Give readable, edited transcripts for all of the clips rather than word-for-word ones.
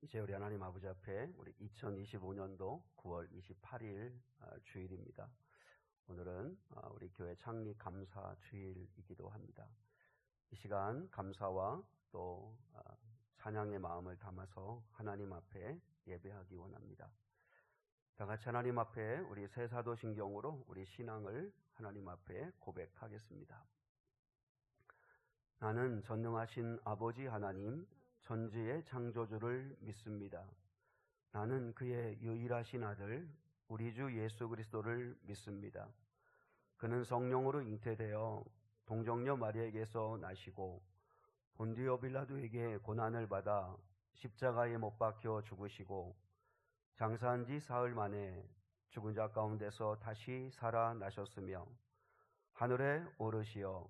이제 우리 하나님 아버지 앞에 우리 2025년도 9월 28일 주일입니다. 오늘은 우리 교회 창립 감사 주일이기도 합니다. 이 시간 감사와 또 찬양의 마음을 담아서 하나님 앞에 예배하기 원합니다. 다 같이 하나님 앞에 우리 새 사도신경으로 우리 신앙을 하나님 앞에 고백하겠습니다. 나는 전능하신 아버지 하나님 전지의 창조주를 믿습니다. 나는 그의 유일하신 아들 우리 주 예수 그리스도를 믿습니다. 그는 성령으로 잉태되어 동정녀 마리아에게서 나시고 본디오 빌라도에게 고난을 받아 십자가에 못 박혀 죽으시고 장사한 지 사흘 만에 죽은 자 가운데서 다시 살아나셨으며 하늘에 오르시어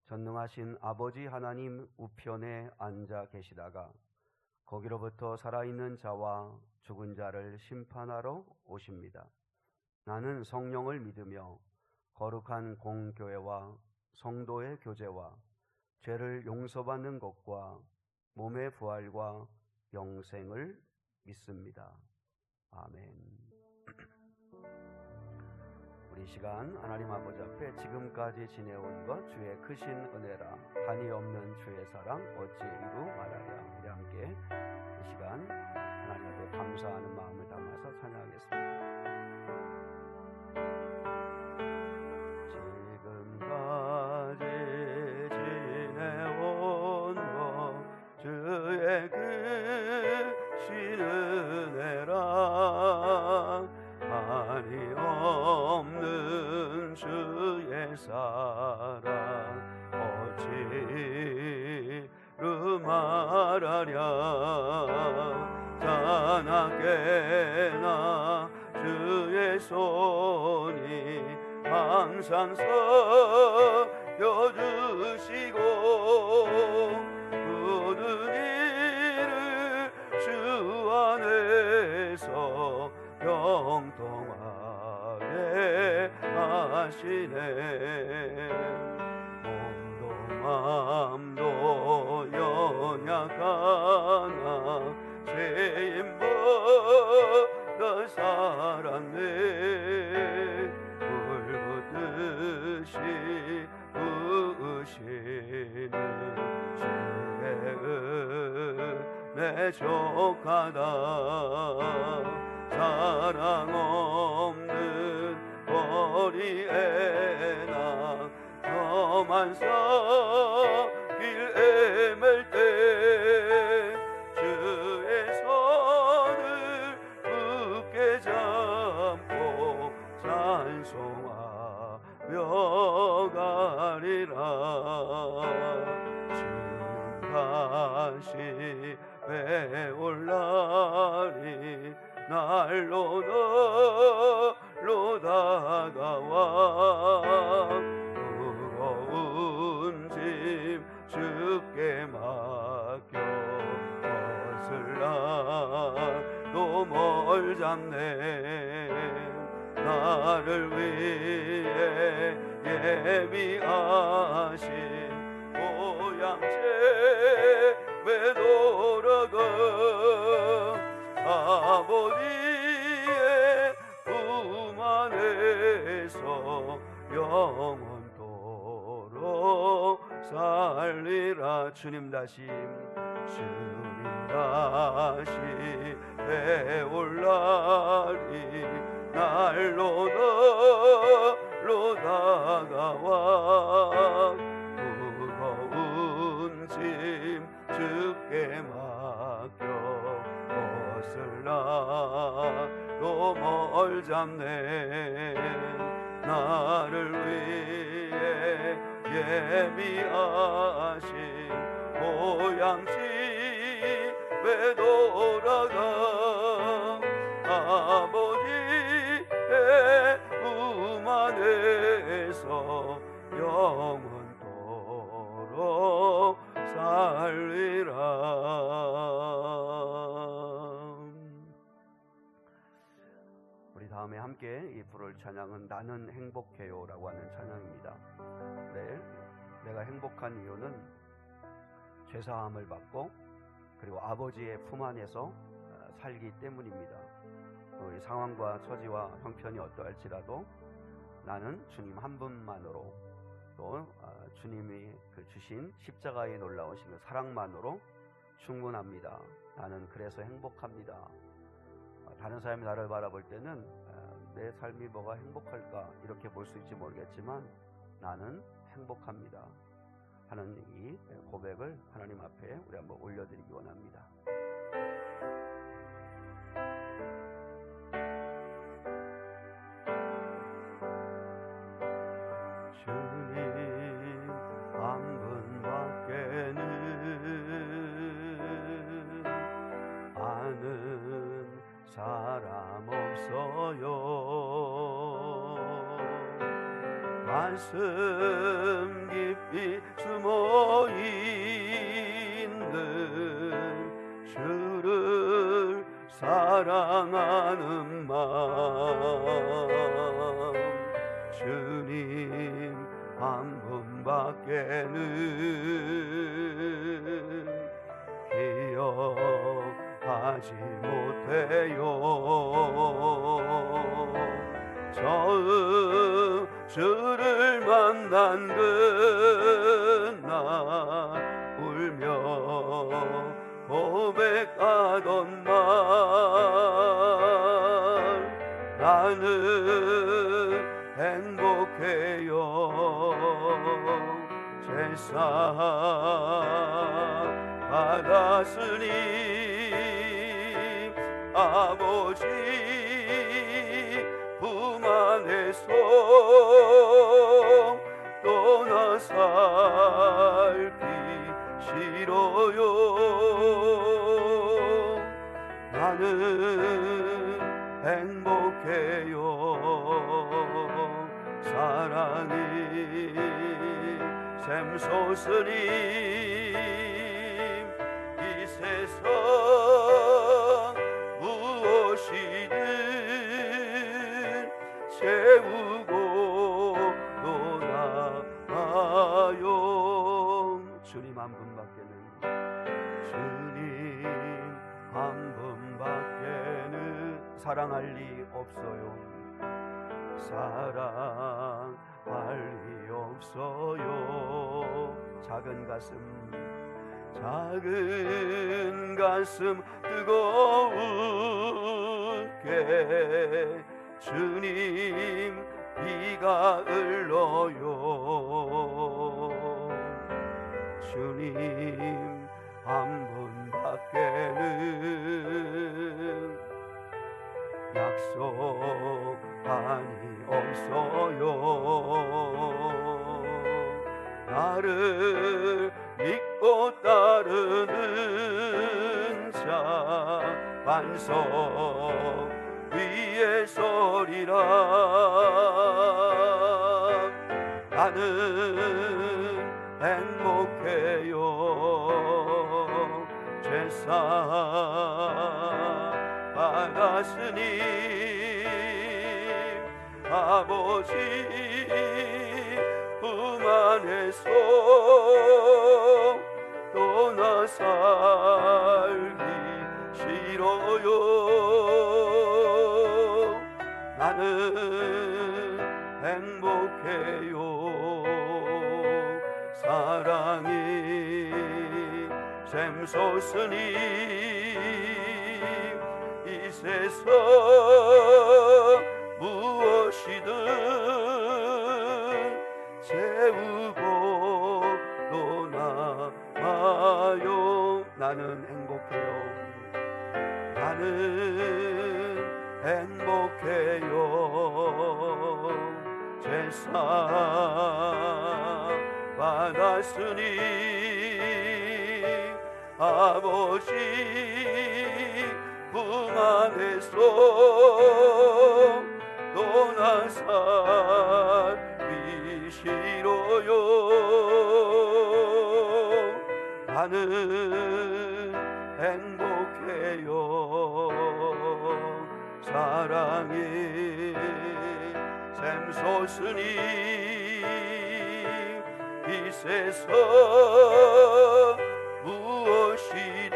전능하신 아버지 하나님 우편에 앉아 계시다가 거기로부터 살아있는 자와 죽은 자를 심판하러 오십니다. 나는 성령을 믿으며 거룩한 공교회와 성도의 교제와 죄를 용서받는 것과 몸의 부활과 영생을 믿습니다. 아멘. 우리 시간 하나님 아버지 앞에 지금까지 지내온 것 주의 크신 은혜라 한이 없는 주의 사랑 어찌 이루 말하랴. 우리 함께 이 시간 하나님 앞에 감사하는 마음을 담아서 찬양하겠습니다. 지금까지 지내온 것 주의 크신 은혜라 한이 없는 주의 사랑 어찌로 말하랴. 자나깨나 주의 손이 항상 서여주시고 모든 일을 주 안에서 형통하게 하시네. 몸도 마음도 연약하나 죄인보다 살았네. 불붙듯이 부으시는 주의 은혜 족하다. 사랑 없는 거리에나 험한 길 헤맬 때 주의 손을 굳게 잡고 찬송하며 가리라. 주님 다시 배올라리 날로 너로 다가와 무거운 짐 주께 맡겨 벗을 나도 뭘 잡네. 나를 위해 예비하신 보양제 왜 돌아가. 아버지의 품 안에서 영원토록 살리라. 주님 다시 배올라리 날로 너로 다가와 무거운 짐 주께 맡겨 벗을 나도 뭘 잡네. 나를 위해 예비하신 보양집에 돌아가. 아버지의 품 안에서 영원토록 살리라. 우리 다음에 함께 이 부를 찬양은 나는 행복해요 라고 하는 찬양입니다. 네, 내가 행복한 이유는 죄사함을 받고 그리고 아버지의 품 안에서 살기 때문입니다. 우리 상황과 처지와 형편이 어떠할지라도 나는 주님 한 분만으로, 또 주님이 주신 십자가의 놀라우신 그 사랑만으로 충분합니다. 나는 그래서 행복합니다. 다른 사람이 나를 바라볼 때는 내 삶이 뭐가 행복할까 이렇게 볼 수 있을지 모르겠지만 나는 행복합니다 하는 이 고백을 하나님 앞에 우리 한번 올려드리기 원합니다. 주님 한 분밖에는 아는 사람 없어요. 가슴 깊이 숨어 있는 주를 사랑하는 마음, 주님 한 분밖에는 기억하지 못해요. 처음 주를 만난 그날 울며 고백하던 말, 나는 행복해요. 제사 받았으니 아버지 품 안에서 떠나 살기 싫어요. 나는 행복해요. 사랑이 샘솟으니 이 세상 무엇이든 채우고 떠나가요. 주님 한 분밖에는, 주님 한 분밖에는 사랑할 리 없어요. 사랑할 리 없어요. 작은 가슴 뜨거울게 주님 비가 흘러요. 주님 한 분밖에는 약속하니 없어요. 나를 믿고 따르는 자 반석 위에 서리라. 나는 행복해요. 제사 받았으니 아버지 품 안에서 떠나 살기 싫어요. 나는 행복해요. 사랑이 샘솟으니 이 세상 무엇이든 채우고 떠나가요. 나는 행복해요. 나는 행복해요. 제사 받았으니 아버지 품 안에서 떠나 살기 싫어요. 나는 행복해요. 사랑이 샘솟으니 이 세상 무엇이든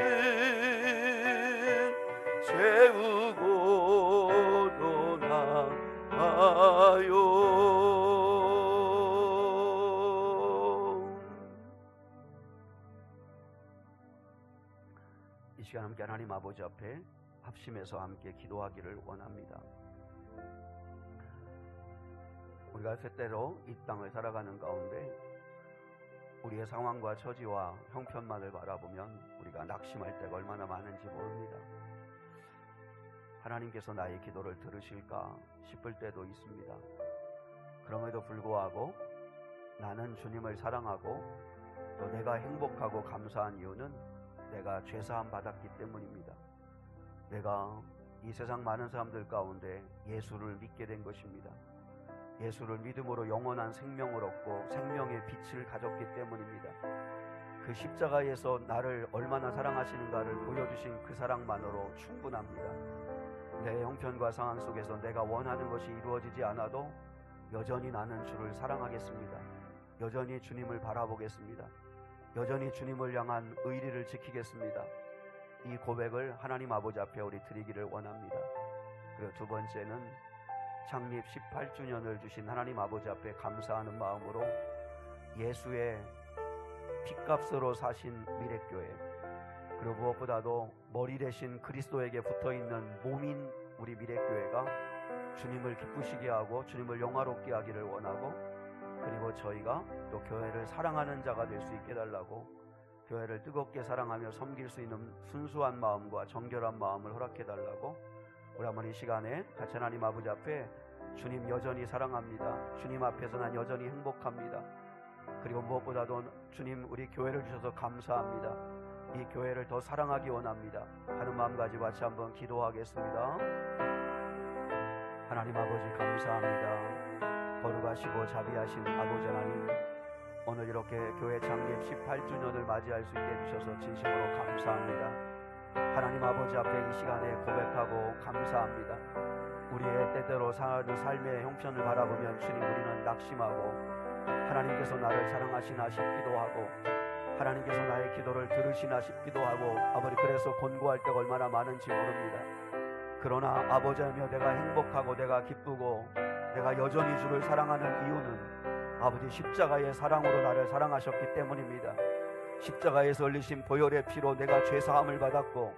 이 시간 함께 하나님 아버지 앞에 합심해서 함께 기도하기를 원합니다. 우리가 때때로 이 땅을 살아가는 가운데 우리의 상황과 처지와 형편만을 바라보면 우리가 낙심할 때가 얼마나 많은지 모릅니다. 하나님께서 나의 기도를 들으실까 싶을 때도 있습니다. 그럼에도 불구하고 나는 주님을 사랑하고 또 내가 행복하고 감사한 이유는 내가 죄사함 받았기 때문입니다. 내가 이 세상 많은 사람들 가운데 예수를 믿게 된 것입니다. 예수를 믿음으로 영원한 생명을 얻고 생명의 빛을 가졌기 때문입니다. 그 십자가에서 나를 얼마나 사랑하시는가를 보여주신 그 사랑만으로 충분합니다. 내 형편과 상황 속에서 내가 원하는 것이 이루어지지 않아도 여전히 나는 주를 사랑하겠습니다. 여전히 주님을 바라보겠습니다. 여전히 주님을 향한 의리를 지키겠습니다. 이 고백을 하나님 아버지 앞에 우리 드리기를 원합니다. 그리고 두 번째는 창립 18주년을 주신 하나님 아버지 앞에 감사하는 마음으로 예수의 핏값으로 사신 미래교회, 그리고 무엇보다도 머리 대신 그리스도에게 붙어있는 몸인 우리 미래교회가 주님을 기쁘시게 하고 주님을 영화롭게 하기를 원하고, 그리고 저희가 또 교회를 사랑하는 자가 될 수 있게 해달라고, 교회를 뜨겁게 사랑하며 섬길 수 있는 순수한 마음과 정결한 마음을 허락해달라고 우리 한번 이 시간에 같이 하나님 아버지 앞에 주님 여전히 사랑합니다. 주님 앞에서 난 여전히 행복합니다. 그리고 무엇보다도 주님 우리 교회를 주셔서 감사합니다. 이 교회를 더 사랑하기 원합니다 하는 마음 가지고 같이 한번 기도하겠습니다. 하나님 아버지 감사합니다. 거룩하시고 자비하신 아버지 하나님, 오늘 이렇게 교회 창립 18주년을 맞이할 수 있게 해주셔서 진심으로 감사합니다. 하나님 아버지 앞에 이 시간에 고백하고 감사합니다. 우리의 때때로 사는 삶의 형편을 바라보면 주님 우리는 낙심하고 하나님께서 나를 사랑하시나 싶기도 하고 하나님께서 나의 기도를 들으시나 싶기도 하고 아버지 그래서 곤고할 때가 얼마나 많은지 모릅니다. 그러나 아버지하며 내가 행복하고 내가 기쁘고 내가 여전히 주를 사랑하는 이유는 아버지 십자가의 사랑으로 나를 사랑하셨기 때문입니다. 십자가에서 흘리신 보혈의 피로 내가 죄사함을 받았고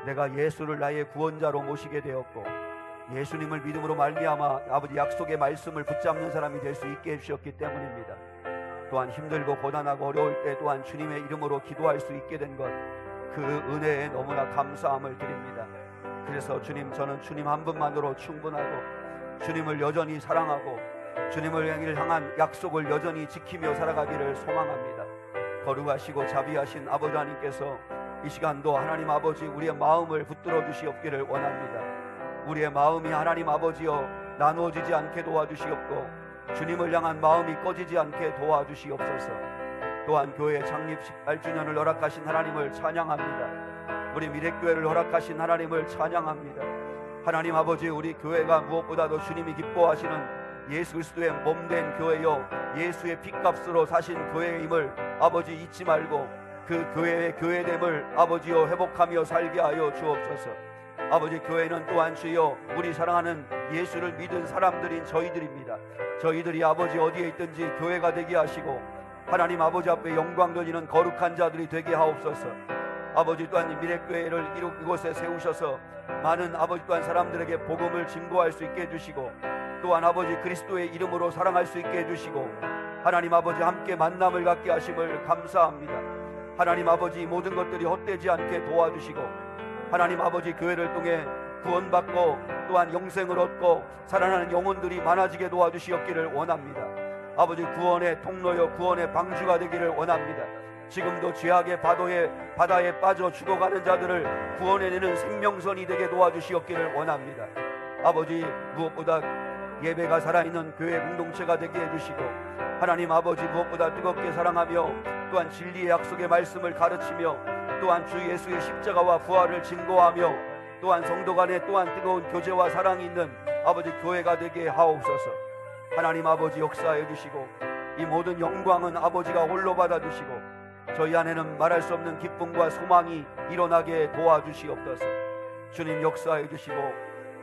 내가 예수를 나의 구원자로 모시게 되었고 예수님을 믿음으로 말미암아 아버지 약속의 말씀을 붙잡는 사람이 될 수 있게 해주셨기 때문입니다. 또한 힘들고 고단하고 어려울 때 또한 주님의 이름으로 기도할 수 있게 된 것, 그 은혜에 너무나 감사함을 드립니다. 그래서 주님, 저는 주님 한 분만으로 충분하고 주님을 여전히 사랑하고 주님을 향한 약속을 여전히 지키며 살아가기를 소망합니다. 거룩하시고 자비하신 아버지 하나님께서 이 시간도 하나님 아버지 우리의 마음을 붙들어 주시옵기를 원합니다. 우리의 마음이 하나님 아버지여 나누어지지 않게 도와주시옵고 주님을 향한 마음이 꺼지지 않게 도와주시옵소서. 또한 교회 창립 18주년을 허락하신 하나님을 찬양합니다. 우리 미래교회를 허락하신 하나님을 찬양합니다. 하나님 아버지, 우리 교회가 무엇보다도 주님이 기뻐하시는 예수 그리스도의 몸된 교회요 예수의 핏값으로 사신 교회임을 아버지 잊지 말고 그 교회의 교회됨을 아버지여 회복하며 살게 하여 주옵소서. 아버지, 교회는 또한 주여 우리 사랑하는 예수를 믿은 사람들인 저희들입니다. 저희들이 아버지 어디에 있든지 교회가 되게 하시고 하나님 아버지 앞에 영광 돌리는 거룩한 자들이 되게 하옵소서. 아버지 또한 미래교회를 이곳에 세우셔서 많은 아버지 또한 사람들에게 복음을 증거할 수 있게 해주시고 또한 아버지 그리스도의 이름으로 사랑할 수 있게 해주시고 하나님 아버지 함께 만남을 갖게 하심을 감사합니다. 하나님 아버지 모든 것들이 헛되지 않게 도와주시고 하나님 아버지 교회를 통해 구원받고 또한 영생을 얻고 살아나는 영혼들이 많아지게 도와주시옵기를 원합니다. 아버지 구원의 통로요 구원의 방주가 되기를 원합니다. 지금도 죄악의 바다에 빠져 죽어가는 자들을 구원해내는 생명선이 되게 도와주시옵기를 원합니다. 아버지 무엇보다 예배가 살아있는 교회 공동체가 되게 해주시고 하나님 아버지 무엇보다 뜨겁게 사랑하며 또한 진리의 약속의 말씀을 가르치며 또한 주 예수의 십자가와 부활을 증거하며 또한 성도 간에 또한 뜨거운 교제와 사랑이 있는 아버지 교회가 되게 하옵소서. 하나님 아버지 역사해 주시고 이 모든 영광은 아버지가 홀로 받아주시고 저희 안에는 말할 수 없는 기쁨과 소망이 일어나게 도와주시옵소서. 주님 역사해 주시고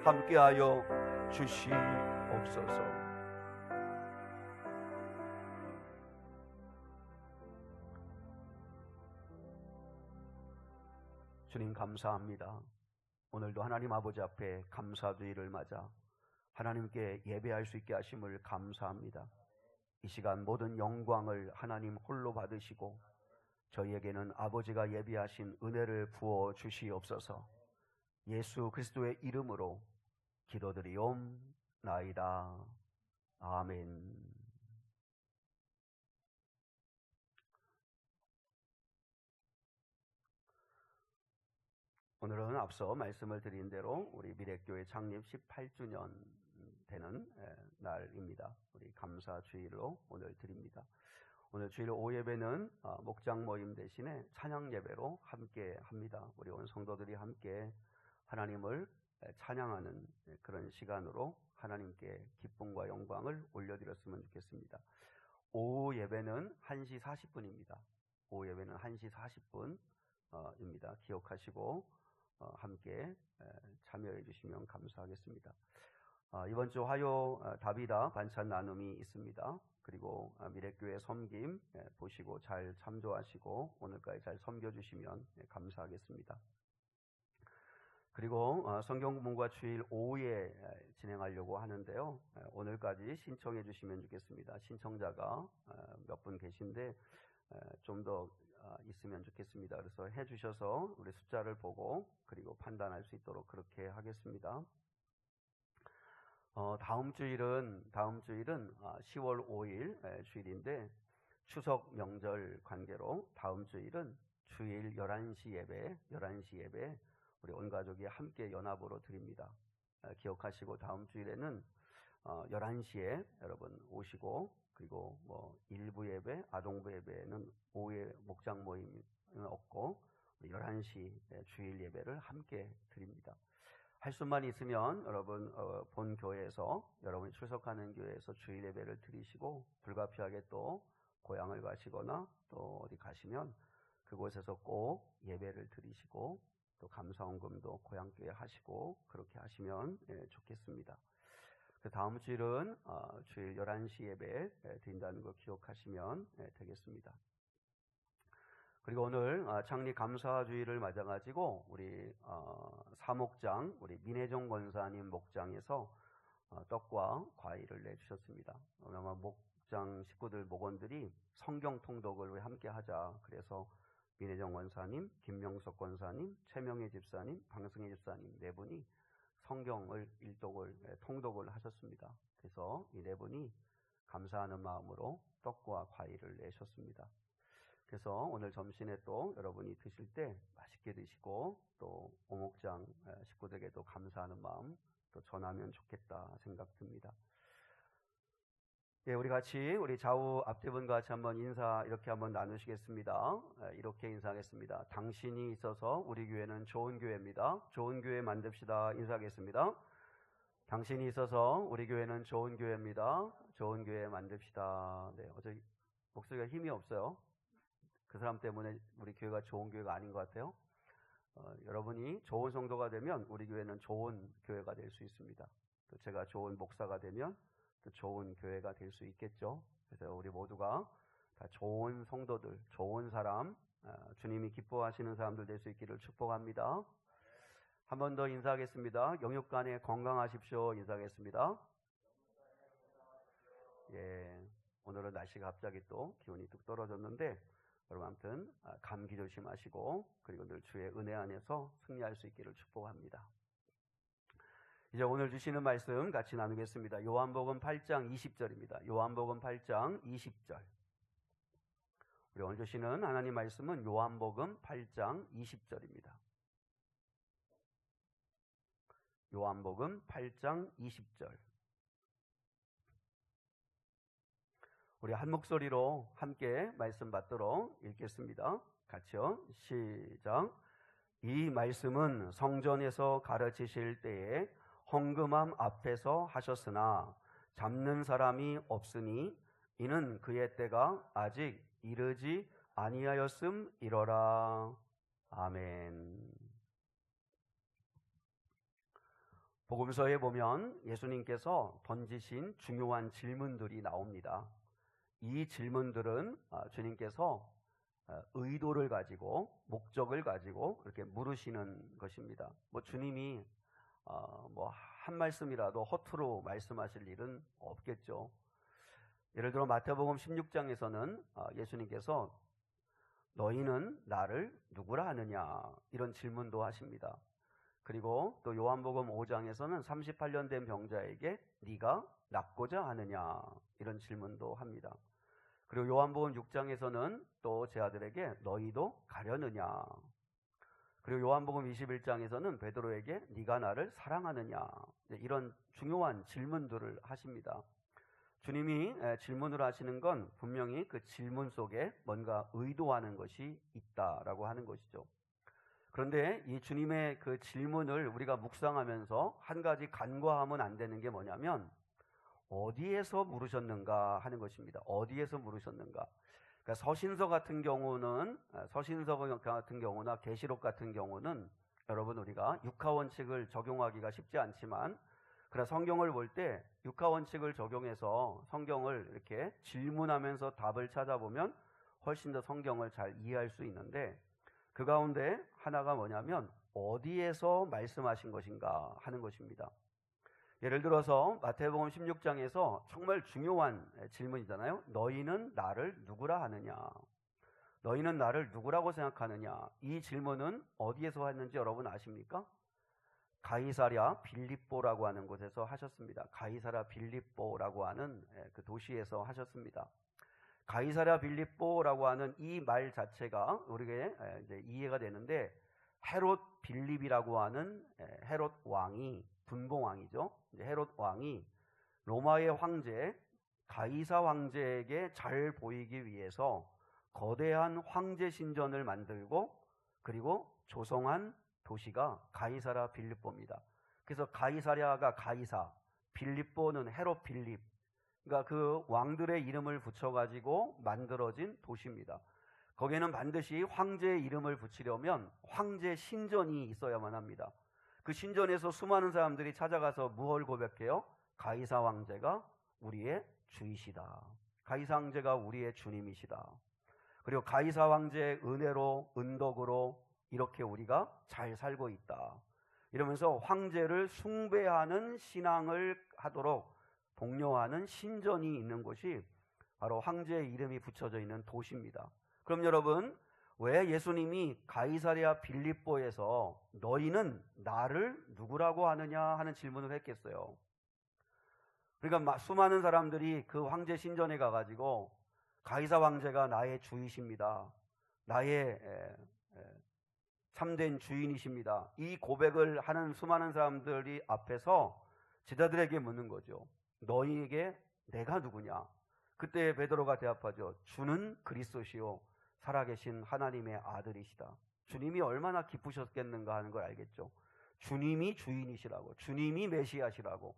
함께하여 주시옵소서. 주님 감사합니다. 오늘도 하나님 아버지 앞에 감사주의를 맞아 하나님께 예배할 수 있게 하심을 감사합니다. 이 시간 모든 영광을 하나님 홀로 받으시고 저희에게는 아버지가 예비하신 은혜를 부어 주시옵소서. 예수 그리스도의 이름으로 기도드리옵나이다. 아멘. 오늘은 앞서 말씀을 드린 대로 우리 미래교회 창립 18주년 되는 날입니다. 우리 감사 주일로 오늘 드립니다. 오늘 주일 오후 예배는 목장 모임 대신에 찬양 예배로 함께 합니다. 우리 온 성도들이 함께 하나님을 찬양하는 그런 시간으로 하나님께 기쁨과 영광을 올려드렸으면 좋겠습니다. 오후 예배는 1시 40분입니다. 오후 예배는 1시 40분입니다. 기억하시고 함께 참여해 주시면 감사하겠습니다. 이번 주 화요 다비다 반찬 나눔이 있습니다. 그리고 미래교회 섬김 보시고 잘 참조하시고 오늘까지 잘 섬겨주시면 감사하겠습니다. 그리고 성경 공부가 주일 오후에 진행하려고 하는데요. 오늘까지 신청해 주시면 좋겠습니다. 신청자가 몇 분 계신데 좀 더 있으면 좋겠습니다. 그래서 해주셔서 우리 숫자를 보고 그리고 판단할 수 있도록 그렇게 하겠습니다. 다음 주일은 10월 5일 주일인데 추석 명절 관계로 다음 주일은 주일 11시 예배 우리 온 가족이 함께 연합으로 드립니다. 기억하시고 다음 주일에는 11시에 여러분 오시고 그리고 일부 예배, 아동부 예배는 오후에 목장 모임은 없고 11시 주일 예배를 함께 드립니다. 할 수만 있으면 여러분 본 교회에서 여러분이 출석하는 교회에서 주일 예배를 드리시고 불가피하게 또 고향을 가시거나 또 어디 가시면 그곳에서 꼭 예배를 드리시고 또 감사원금도 고향교회 하시고 그렇게 하시면 좋겠습니다. 그 다음 주일은 주일 11시 예배 드린다는 거 기억하시면 되겠습니다. 그리고 오늘 창립 감사주일을 맞아가지고 우리 사목장 우리 민혜정 권사님 목장에서 떡과 과일을 내주셨습니다. 아마 목장 식구들 목원들이 성경 통독을 함께 하자 그래서 민혜정 권사님, 김명석 권사님, 최명희 집사님, 방승희 집사님 네 분이 성경을 통독을 하셨습니다. 그래서 이 네 분이 감사하는 마음으로 떡과 과일을 내셨습니다. 그래서 오늘 점심에 또 여러분이 드실 때 맛있게 드시고 또 오목장 식구들에게도 감사하는 마음 또 전하면 좋겠다 생각 듭니다. 예, 우리 같이 우리 좌우 앞뒤분과 같이 한번 인사 이렇게 한번 나누시겠습니다. 이렇게 인사하겠습니다. 당신이 있어서 우리 교회는 좋은 교회입니다. 좋은 교회 만듭시다. 인사하겠습니다. 당신이 있어서 우리 교회는 좋은 교회입니다. 좋은 교회 만듭시다. 네, 어제 목소리가 힘이 없어요. 그 사람 때문에 우리 교회가 좋은 교회가 아닌 것 같아요. 여러분이 좋은 성도가 되면 우리 교회는 좋은 교회가 될 수 있습니다. 또 제가 좋은 목사가 되면 또 좋은 교회가 될 수 있겠죠. 그래서 우리 모두가 다 좋은 성도들, 좋은 사람, 주님이 기뻐하시는 사람들 될 수 있기를 축복합니다. 한 번 더 인사하겠습니다. 영육간에 건강하십시오. 인사하겠습니다. 예, 오늘은 날씨가 갑자기 또 기온이 뚝 떨어졌는데 여러분 아무튼 감기 조심하시고 그리고 늘 주의 은혜 안에서 승리할 수 있기를 축복합니다. 이제 오늘 주시는 말씀 같이 나누겠습니다. 요한복음 8장 20절입니다. 요한복음 8장 20절. 우리 오늘 주시는 하나님 말씀은 요한복음 8장 20절입니다. 요한복음 8장 20절. 우리 한 목소리로 함께 말씀 받도록 읽겠습니다. 같이요. 시작. 이 말씀은 성전에서 가르치실 때에 헌금함 앞에서 하셨으나 잡는 사람이 없으니 이는 그의 때가 아직 이르지 아니하였음이로라. 아멘. 복음서에 보면 예수님께서 던지신 중요한 질문들이 나옵니다. 이 질문들은 주님께서 의도를 가지고 목적을 가지고 이렇게 물으시는 것입니다. 뭐 주님이 뭐 한 말씀이라도 허투루 말씀하실 일은 없겠죠. 예를 들어 마태복음 16장에서는 예수님께서 너희는 나를 누구라 하느냐 이런 질문도 하십니다. 그리고 또 요한복음 5장에서는 38년 된 병자에게 네가 낫고자 하느냐 이런 질문도 합니다. 그리고 요한복음 6장에서는 또 제 아들에게 너희도 가려느냐. 그리고 요한복음 21장에서는 베드로에게 네가 나를 사랑하느냐 이런 중요한 질문들을 하십니다. 주님이 질문을 하시는 건 분명히 그 질문 속에 뭔가 의도하는 것이 있다라고 하는 것이죠. 그런데 이 주님의 그 질문을 우리가 묵상하면서 한 가지 간과하면 안 되는 게 뭐냐면 어디에서 물으셨는가 하는 것입니다. 어디에서 물으셨는가. 그러니까 서신서 같은 경우나 계시록 같은 경우는 여러분 우리가 육하원칙을 적용하기가 쉽지 않지만 그러나 성경을 볼 때 육하원칙을 적용해서 성경을 이렇게 질문하면서 답을 찾아보면 훨씬 더 성경을 잘 이해할 수 있는데 그 가운데 하나가 뭐냐면 어디에서 말씀하신 것인가 하는 것입니다. 예를 들어서 마태복음 16장에서 정말 중요한 질문이잖아요. 너희는 나를 누구라 하느냐? 너희는 나를 누구라고 생각하느냐? 이 질문은 어디에서 했는지 여러분 아십니까? 가이사랴 빌립보라고 하는 곳에서 하셨습니다. 가이사랴 빌립보라고 하는 그 도시에서 하셨습니다. 가이사랴 빌립보라고 하는 이 말 자체가 우리에게 이제 이해가 되는데 헤롯 빌립이라고 하는 헤롯 왕이 분봉왕이죠. 헤롯 왕이 로마의 황제 가이사 황제에게 잘 보이기 위해서 거대한 황제 신전을 만들고 그리고 조성한 도시가 가이사랴 빌립보입니다. 그래서 가이사랴가 가이사, 빌립보는 헤롯 빌립. 그러니까 그 왕들의 이름을 붙여가지고 만들어진 도시입니다. 거기에는 반드시 황제의 이름을 붙이려면 황제 신전이 있어야만 합니다. 그 신전에서 수많은 사람들이 찾아가서 무엇을 고백해요? 가이사 황제가 우리의 주이시다. 가이사 황제가 우리의 주님이시다. 그리고 가이사 황제의 은혜로 은덕으로 이렇게 우리가 잘 살고 있다. 이러면서 황제를 숭배하는 신앙을 하도록 독려하는 신전이 있는 곳이 바로 황제의 이름이 붙여져 있는 도시입니다. 그럼 여러분 왜 예수님이 가이사랴 빌립보에서 너희는 나를 누구라고 하느냐 하는 질문을 했겠어요? 그러니까 수많은 사람들이 그 황제 신전에 가가지고 가이사 황제가 나의 주이십니다. 나의 참된 주인이십니다. 이 고백을 하는 수많은 사람들이 앞에서 제자들에게 묻는 거죠. 너희에게 내가 누구냐? 그때 베드로가 대답하죠. 주는 그리스도시요 살아계신 하나님의 아들이시다. 주님이 얼마나 기쁘셨겠는가 하는 걸 알겠죠. 주님이 주인이시라고, 주님이 메시아시라고,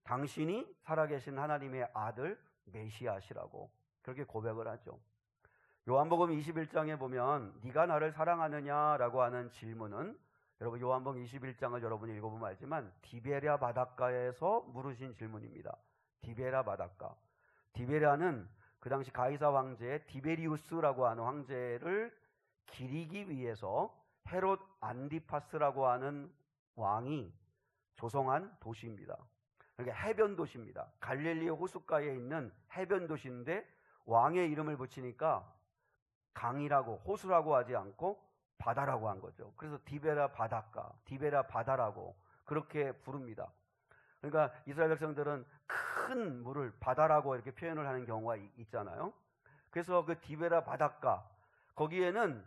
당신이 살아계신 하나님의 아들 메시아시라고 그렇게 고백을 하죠. 요한복음 21장에 보면 네가 나를 사랑하느냐라고 하는 질문은 여러분 요한복음 21장을 여러분이 읽어보면 알지만 디베랴 바닷가에서 물으신 질문입니다. 디베랴 바닷가. 디베랴는 그 당시 가이사 황제의 디베리우스라고 하는 황제를 기리기 위해서 헤롯 안디파스라고 하는 왕이 조성한 도시입니다. 그러니까 해변 도시입니다. 갈릴리 호숫가에 있는 해변 도시인데 왕의 이름을 붙이니까 강이라고 호수라고 하지 않고 바다라고 한 거죠. 그래서 디베랴 바닷가, 디베랴 바다라고 그렇게 부릅니다. 그러니까 이스라엘 백성들은 큰 물을 바다라고 이렇게 표현을 하는 경우가 있잖아요. 그래서 그 디베랴 바닷가 거기에는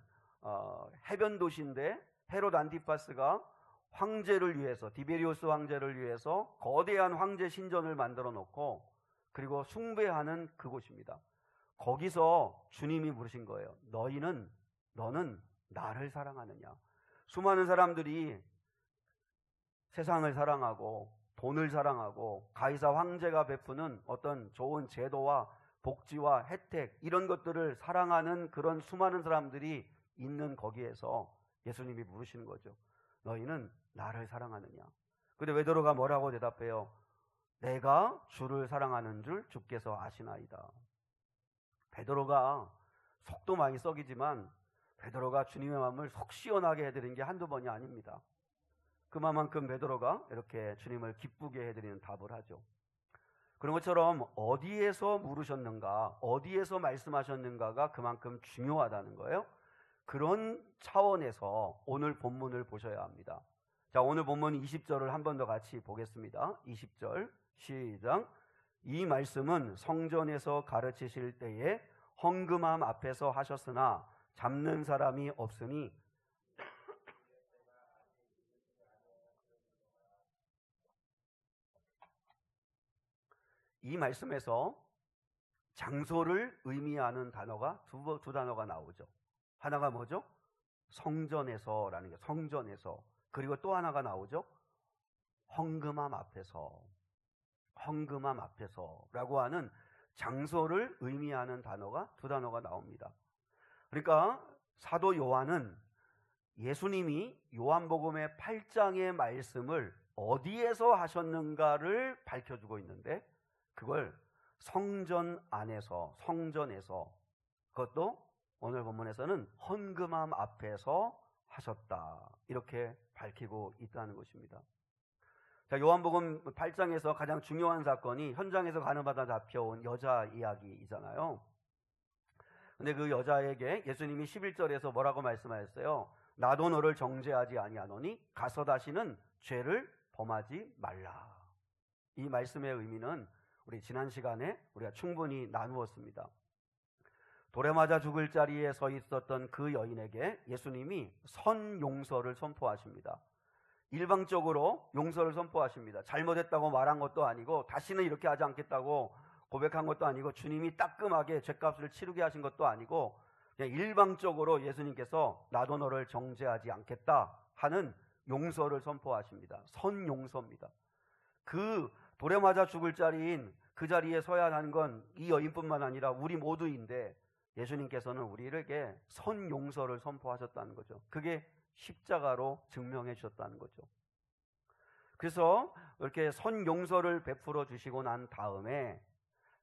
해변 도시인데 헤롯 안티파스가 황제를 위해서 디베리우스 황제를 위해서 거대한 황제 신전을 만들어 놓고 그리고 숭배하는 그곳입니다. 거기서 주님이 물으신 거예요. 너는 나를 사랑하느냐? 수많은 사람들이 세상을 사랑하고 돈을 사랑하고 가이사 황제가 베푸는 어떤 좋은 제도와 복지와 혜택 이런 것들을 사랑하는 그런 수많은 사람들이 있는 거기에서 예수님이 물으시는 거죠. 너희는 나를 사랑하느냐? 근데 베드로가 뭐라고 대답해요? 내가 주를 사랑하는 줄 주께서 아시나이다. 베드로가 속도 많이 썩이지만 베드로가 주님의 마음을 속 시원하게 해드린 게 한두 번이 아닙니다. 그만큼 베드로가 이렇게 주님을 기쁘게 해드리는 답을 하죠. 그런 것처럼 어디에서 물으셨는가, 어디에서 말씀하셨는가가 그만큼 중요하다는 거예요. 그런 차원에서 오늘 본문을 보셔야 합니다. 자, 오늘 본문 20절을 한 번 더 같이 보겠습니다. 20절 시작. 이 말씀은 성전에서 가르치실 때에 헌금함 앞에서 하셨으나 잡는 사람이 없으니 이 말씀에서 장소를 의미하는 단어가 두 단어가 나오죠. 하나가 뭐죠? 성전에서라는 게 성전에서. 그리고 또 하나가 나오죠. 헌금함 앞에서. 헌금함 앞에서라고 하는 장소를 의미하는 단어가 두 단어가 나옵니다. 그러니까 사도 요한은 예수님이 요한복음의 8장의 말씀을 어디에서 하셨는가를 밝혀주고 있는데 그걸 성전 안에서, 성전에서, 그것도 오늘 본문에서는 헌금함 앞에서 하셨다, 이렇게 밝히고 있다는 것입니다. 자, 요한복음 8장에서 가장 중요한 사건이 현장에서 가늠하다 잡혀온 여자 이야기이잖아요. 근데 그 여자에게 예수님이 11절에서 뭐라고 말씀하셨어요? 나도 너를 정죄하지 아니하노니 가서 다시는 죄를 범하지 말라. 이 말씀의 의미는 우리 지난 시간에 우리가 충분히 나누었습니다. 돌에 맞아 죽을 자리에 서 있었던 그 여인에게 예수님이 선용서를 선포하십니다. 일방적으로 용서를 선포하십니다. 잘못했다고 말한 것도 아니고 다시는 이렇게 하지 않겠다고 고백한 것도 아니고 주님이 따끔하게 죄값을 치르게 하신 것도 아니고 그냥 일방적으로 예수님께서 나도 너를 정죄하지 않겠다 하는 용서를 선포하십니다. 선용서입니다. 그 돌에 맞아 죽을 자리인 그 자리에 서야 하는 건 이 여인뿐만 아니라 우리 모두인데 예수님께서는 우리에게 선용서를 선포하셨다는 거죠. 그게 십자가로 증명해 주셨다는 거죠. 그래서 이렇게 선용서를 베풀어 주시고 난 다음에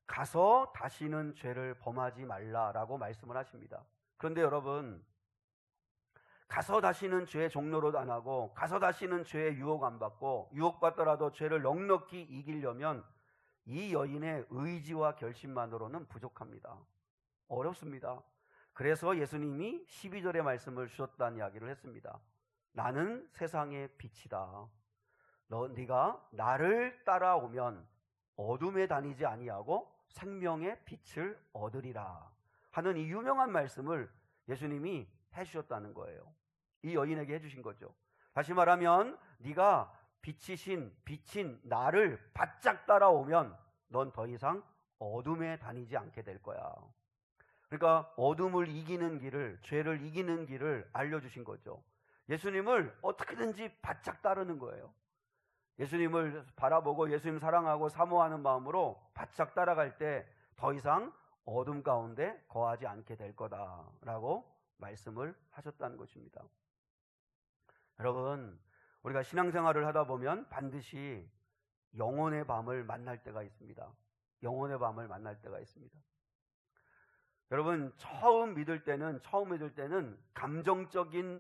가서 다시는 죄를 범하지 말라라고 말씀을 하십니다. 그런데 여러분, 가서 다시는 죄의 종로로 안 하고 가서 다시는 죄의 유혹 안 받고 유혹받더라도 죄를 넉넉히 이기려면 이 여인의 의지와 결심만으로는 부족합니다. 어렵습니다. 그래서 예수님이 12절의 말씀을 주셨다는 이야기를 했습니다. 나는 세상의 빛이다. 네가 나를 따라오면 어둠에 다니지 아니하고 생명의 빛을 얻으리라 하는 이 유명한 말씀을 예수님이 해주셨다는 거예요. 이 여인에게 해주신 거죠. 다시 말하면 네가 빛인 나를 바짝 따라오면 넌 더 이상 어둠에 다니지 않게 될 거야. 그러니까 어둠을 이기는 길을, 죄를 이기는 길을 알려주신 거죠. 예수님을 어떻게든지 바짝 따르는 거예요. 예수님을 바라보고 예수님 사랑하고 사모하는 마음으로 바짝 따라갈 때 더 이상 어둠 가운데 거하지 않게 될 거다라고 말씀을 하셨다는 것입니다. 여러분, 우리가 신앙생활을 하다 보면 반드시 영혼의 밤을 만날 때가 있습니다. 영혼의 밤을 만날 때가 있습니다. 여러분, 처음 믿을 때는 감정적인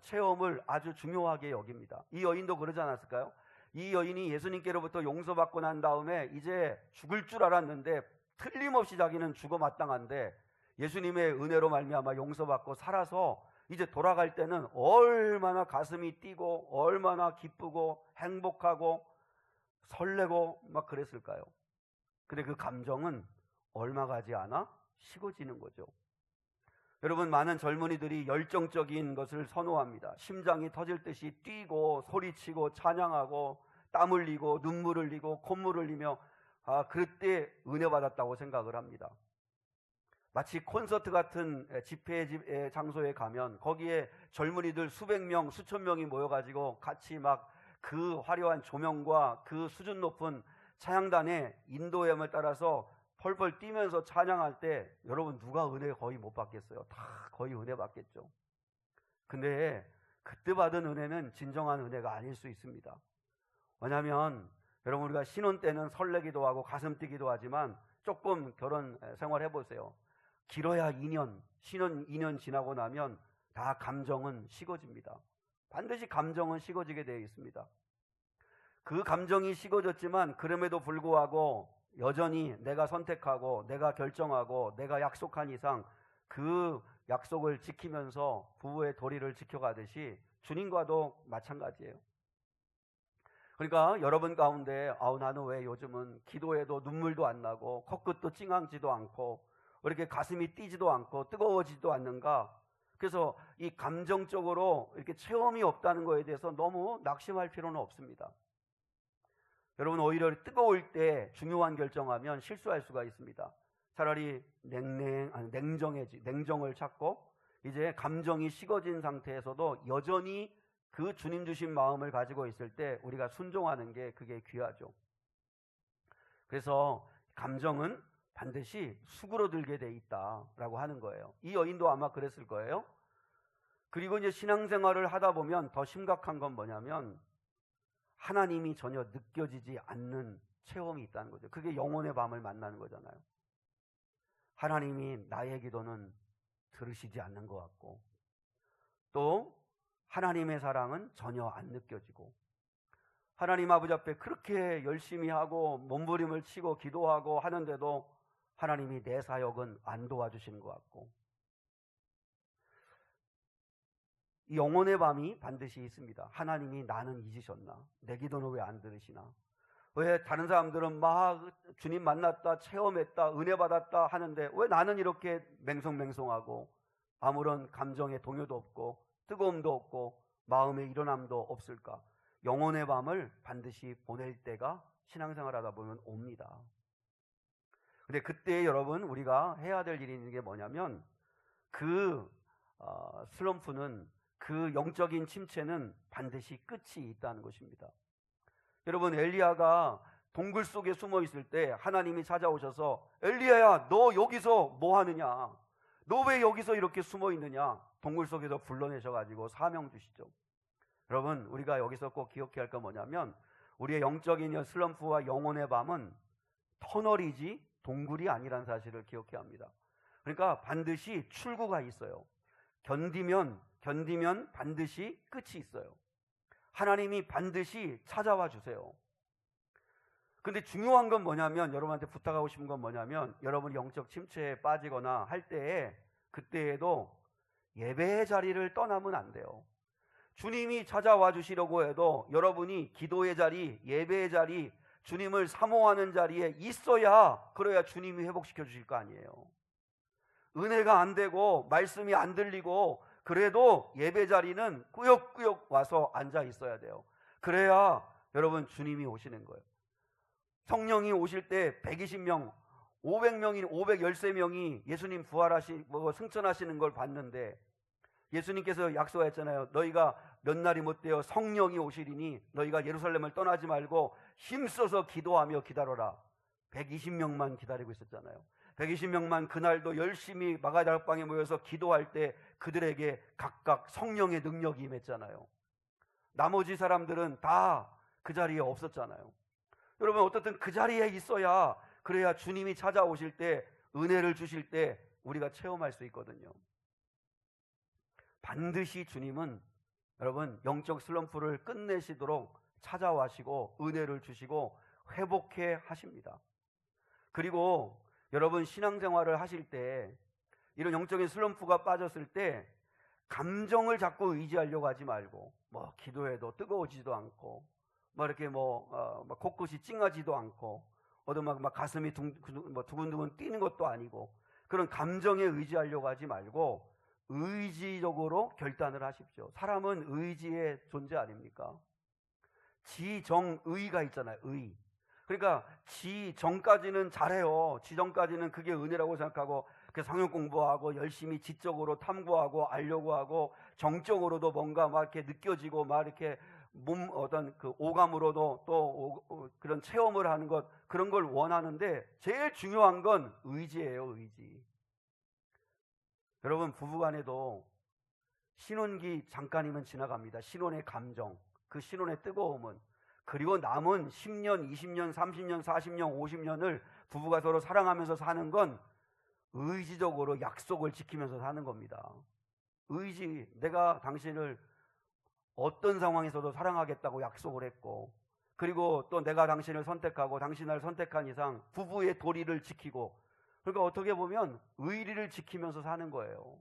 체험을 아주 중요하게 여깁니다. 이 여인도 그러지 않았을까요? 이 여인이 예수님께로부터 용서받고 난 다음에 이제 죽을 줄 알았는데 틀림없이 자기는 죽어 마땅한데 예수님의 은혜로 말미암아 용서받고 살아서 이제 돌아갈 때는 얼마나 가슴이 뛰고 얼마나 기쁘고 행복하고 설레고 막 그랬을까요? 근데 그 감정은 얼마 가지 않아 식어지는 거죠. 여러분, 많은 젊은이들이 열정적인 것을 선호합니다. 심장이 터질 듯이 뛰고 소리치고 찬양하고 땀 흘리고 눈물 흘리고 콧물 흘리며 그때 은혜 받았다고 생각을 합니다. 마치 콘서트 같은 집회 장소에 가면 거기에 젊은이들 수백 명, 수천 명이 모여가지고 같이 막 그 화려한 조명과 그 수준 높은 찬양단의 인도함을 따라서 펄펄 뛰면서 찬양할 때 여러분, 누가 은혜 거의 못 받겠어요? 다 거의 은혜 받겠죠. 근데 그때 받은 은혜는 진정한 은혜가 아닐 수 있습니다. 왜냐하면 여러분, 우리가 신혼 때는 설레기도 하고 가슴 뛰기도 하지만 조금 결혼 생활 해보세요. 길어야 2년, 신혼 2년 지나고 나면 다 감정은 식어집니다. 반드시 감정은 식어지게 되어 있습니다. 그 감정이 식어졌지만 그럼에도 불구하고 여전히 내가 선택하고 내가 결정하고 내가 약속한 이상 그 약속을 지키면서 부부의 도리를 지켜가듯이 주님과도 마찬가지예요. 그러니까 여러분 가운데 나는 왜 요즘은 기도해도 눈물도 안 나고 코끝도 찡하지도 않고 이렇게 가슴이 뛰지도 않고 뜨거워지지도 않는가? 그래서 이 감정적으로 이렇게 체험이 없다는 거에 대해서 너무 낙심할 필요는 없습니다. 여러분, 오히려 뜨거울 때 중요한 결정하면 실수할 수가 있습니다. 차라리 냉정을 찾고 이제 감정이 식어진 상태에서도 여전히 그 주님 주신 마음을 가지고 있을 때 우리가 순종하는 게 그게 귀하죠. 그래서 감정은 반드시 수그러들게 돼 있다라고 하는 거예요. 이 여인도 아마 그랬을 거예요. 그리고 이제 신앙생활을 하다 보면 더 심각한 건 뭐냐면 하나님이 전혀 느껴지지 않는 체험이 있다는 거죠. 그게 영혼의 밤을 만나는 거잖아요. 하나님이 나의 기도는 들으시지 않는 것 같고, 또 하나님의 사랑은 전혀 안 느껴지고, 하나님 아버지 앞에 그렇게 열심히 하고 몸부림을 치고 기도하고 하는데도 하나님이 내 사역은 안 도와주시는 것 같고, 이 영혼의 밤이 반드시 있습니다. 하나님이 나는 잊으셨나? 내 기도는 왜 안 들으시나? 왜 다른 사람들은 막 주님 만났다, 체험했다, 은혜 받았다 하는데 왜 나는 이렇게 맹성맹성하고 아무런 감정의 동요도 없고 뜨거움도 없고 마음의 일어남도 없을까? 영혼의 밤을 반드시 보낼 때가 신앙생활 하다 보면 옵니다. 근데 그때 여러분 우리가 해야 될 일이 있는 게 뭐냐면 그 슬럼프는, 그 영적인 침체는 반드시 끝이 있다는 것입니다. 여러분, 엘리야가 동굴 속에 숨어 있을 때 하나님이 찾아오셔서 엘리야야, 너 여기서 뭐 하느냐? 너 왜 여기서 이렇게 숨어 있느냐? 동굴 속에서 불러내셔가지고 사명 주시죠. 여러분, 우리가 여기서 꼭 기억해야 할 건 뭐냐면 우리의 영적인 슬럼프와 영혼의 밤은 터널이지 동굴이 아니라는 사실을 기억해야 합니다. 그러니까 반드시 출구가 있어요. 견디면 반드시 끝이 있어요. 하나님이 반드시 찾아와 주세요. 근데 중요한 건 뭐냐면, 여러분한테 부탁하고 싶은 건 뭐냐면, 여러분이 영적 침체에 빠지거나 할 때에 그때에도 예배의 자리를 떠나면 안 돼요. 주님이 찾아와 주시려고 해도 여러분이 기도의 자리, 예배의 자리, 주님을 사모하는 자리에 있어야, 그래야 주님이 회복시켜 주실 거 아니에요. 은혜가 안 되고 말씀이 안 들리고 그래도 예배 자리는 꾸역꾸역 와서 앉아 있어야 돼요. 그래야 여러분 주님이 오시는 거예요. 성령이 오실 때 120명, 513명이 예수님 승천하시는 걸 봤는데, 예수님께서 약속했잖아요. 너희가 몇 날이 못되어 성령이 오시리니 너희가 예루살렘을 떠나지 말고 힘써서 기도하며 기다려라. 120명만 기다리고 있었잖아요. 120명만 그날도 열심히 마가다락방에 모여서 기도할 때 그들에게 각각 성령의 능력이 임했잖아요. 나머지 사람들은 다 그 자리에 없었잖아요. 여러분, 어떻든 그 자리에 있어야, 그래야 주님이 찾아오실 때, 은혜를 주실 때 우리가 체험할 수 있거든요. 반드시 주님은 여러분 영적 슬럼프를 끝내시도록 찾아와시고 은혜를 주시고 회복해 하십니다. 그리고 여러분 신앙생활을 하실 때, 이런 영적인 슬럼프가 빠졌을 때 감정을 자꾸 의지하려고 하지 말고, 기도해도 뜨거워지지도 않고 이렇게 코끝이 찡하지도 않고 막 가슴이 두근두근 뛰는 것도 아니고, 그런 감정에 의지하려고 하지 말고 의지적으로 결단을 하십시오. 사람은 의지의 존재 아닙니까? 지정의가 있잖아요. 의. 그러니까 지정까지는 잘해요. 지정까지는 그게 은혜라고 생각하고 성경 공부하고 열심히 지적으로 탐구하고 알려고 하고, 정적으로도 뭔가 막 이렇게 느껴지고 막 이렇게 어떤 그 오감으로도 또 그런 체험을 하는 것, 그런 걸 원하는데 제일 중요한 건 의지예요. 의지. 여러분, 부부간에도 신혼기 잠깐이면 지나갑니다. 신혼의 감정, 그 신혼의 뜨거움은. 그리고 남은 10년, 20년, 30년, 40년, 50년을 부부가 서로 사랑하면서 사는 건 의지적으로 약속을 지키면서 사는 겁니다. 의지, 내가 당신을 어떤 상황에서도 사랑하겠다고 약속을 했고, 그리고 또 내가 당신을 선택하고 당신 나를 선택한 이상 부부의 도리를 지키고, 그러니까 어떻게 보면 의리를 지키면서 사는 거예요.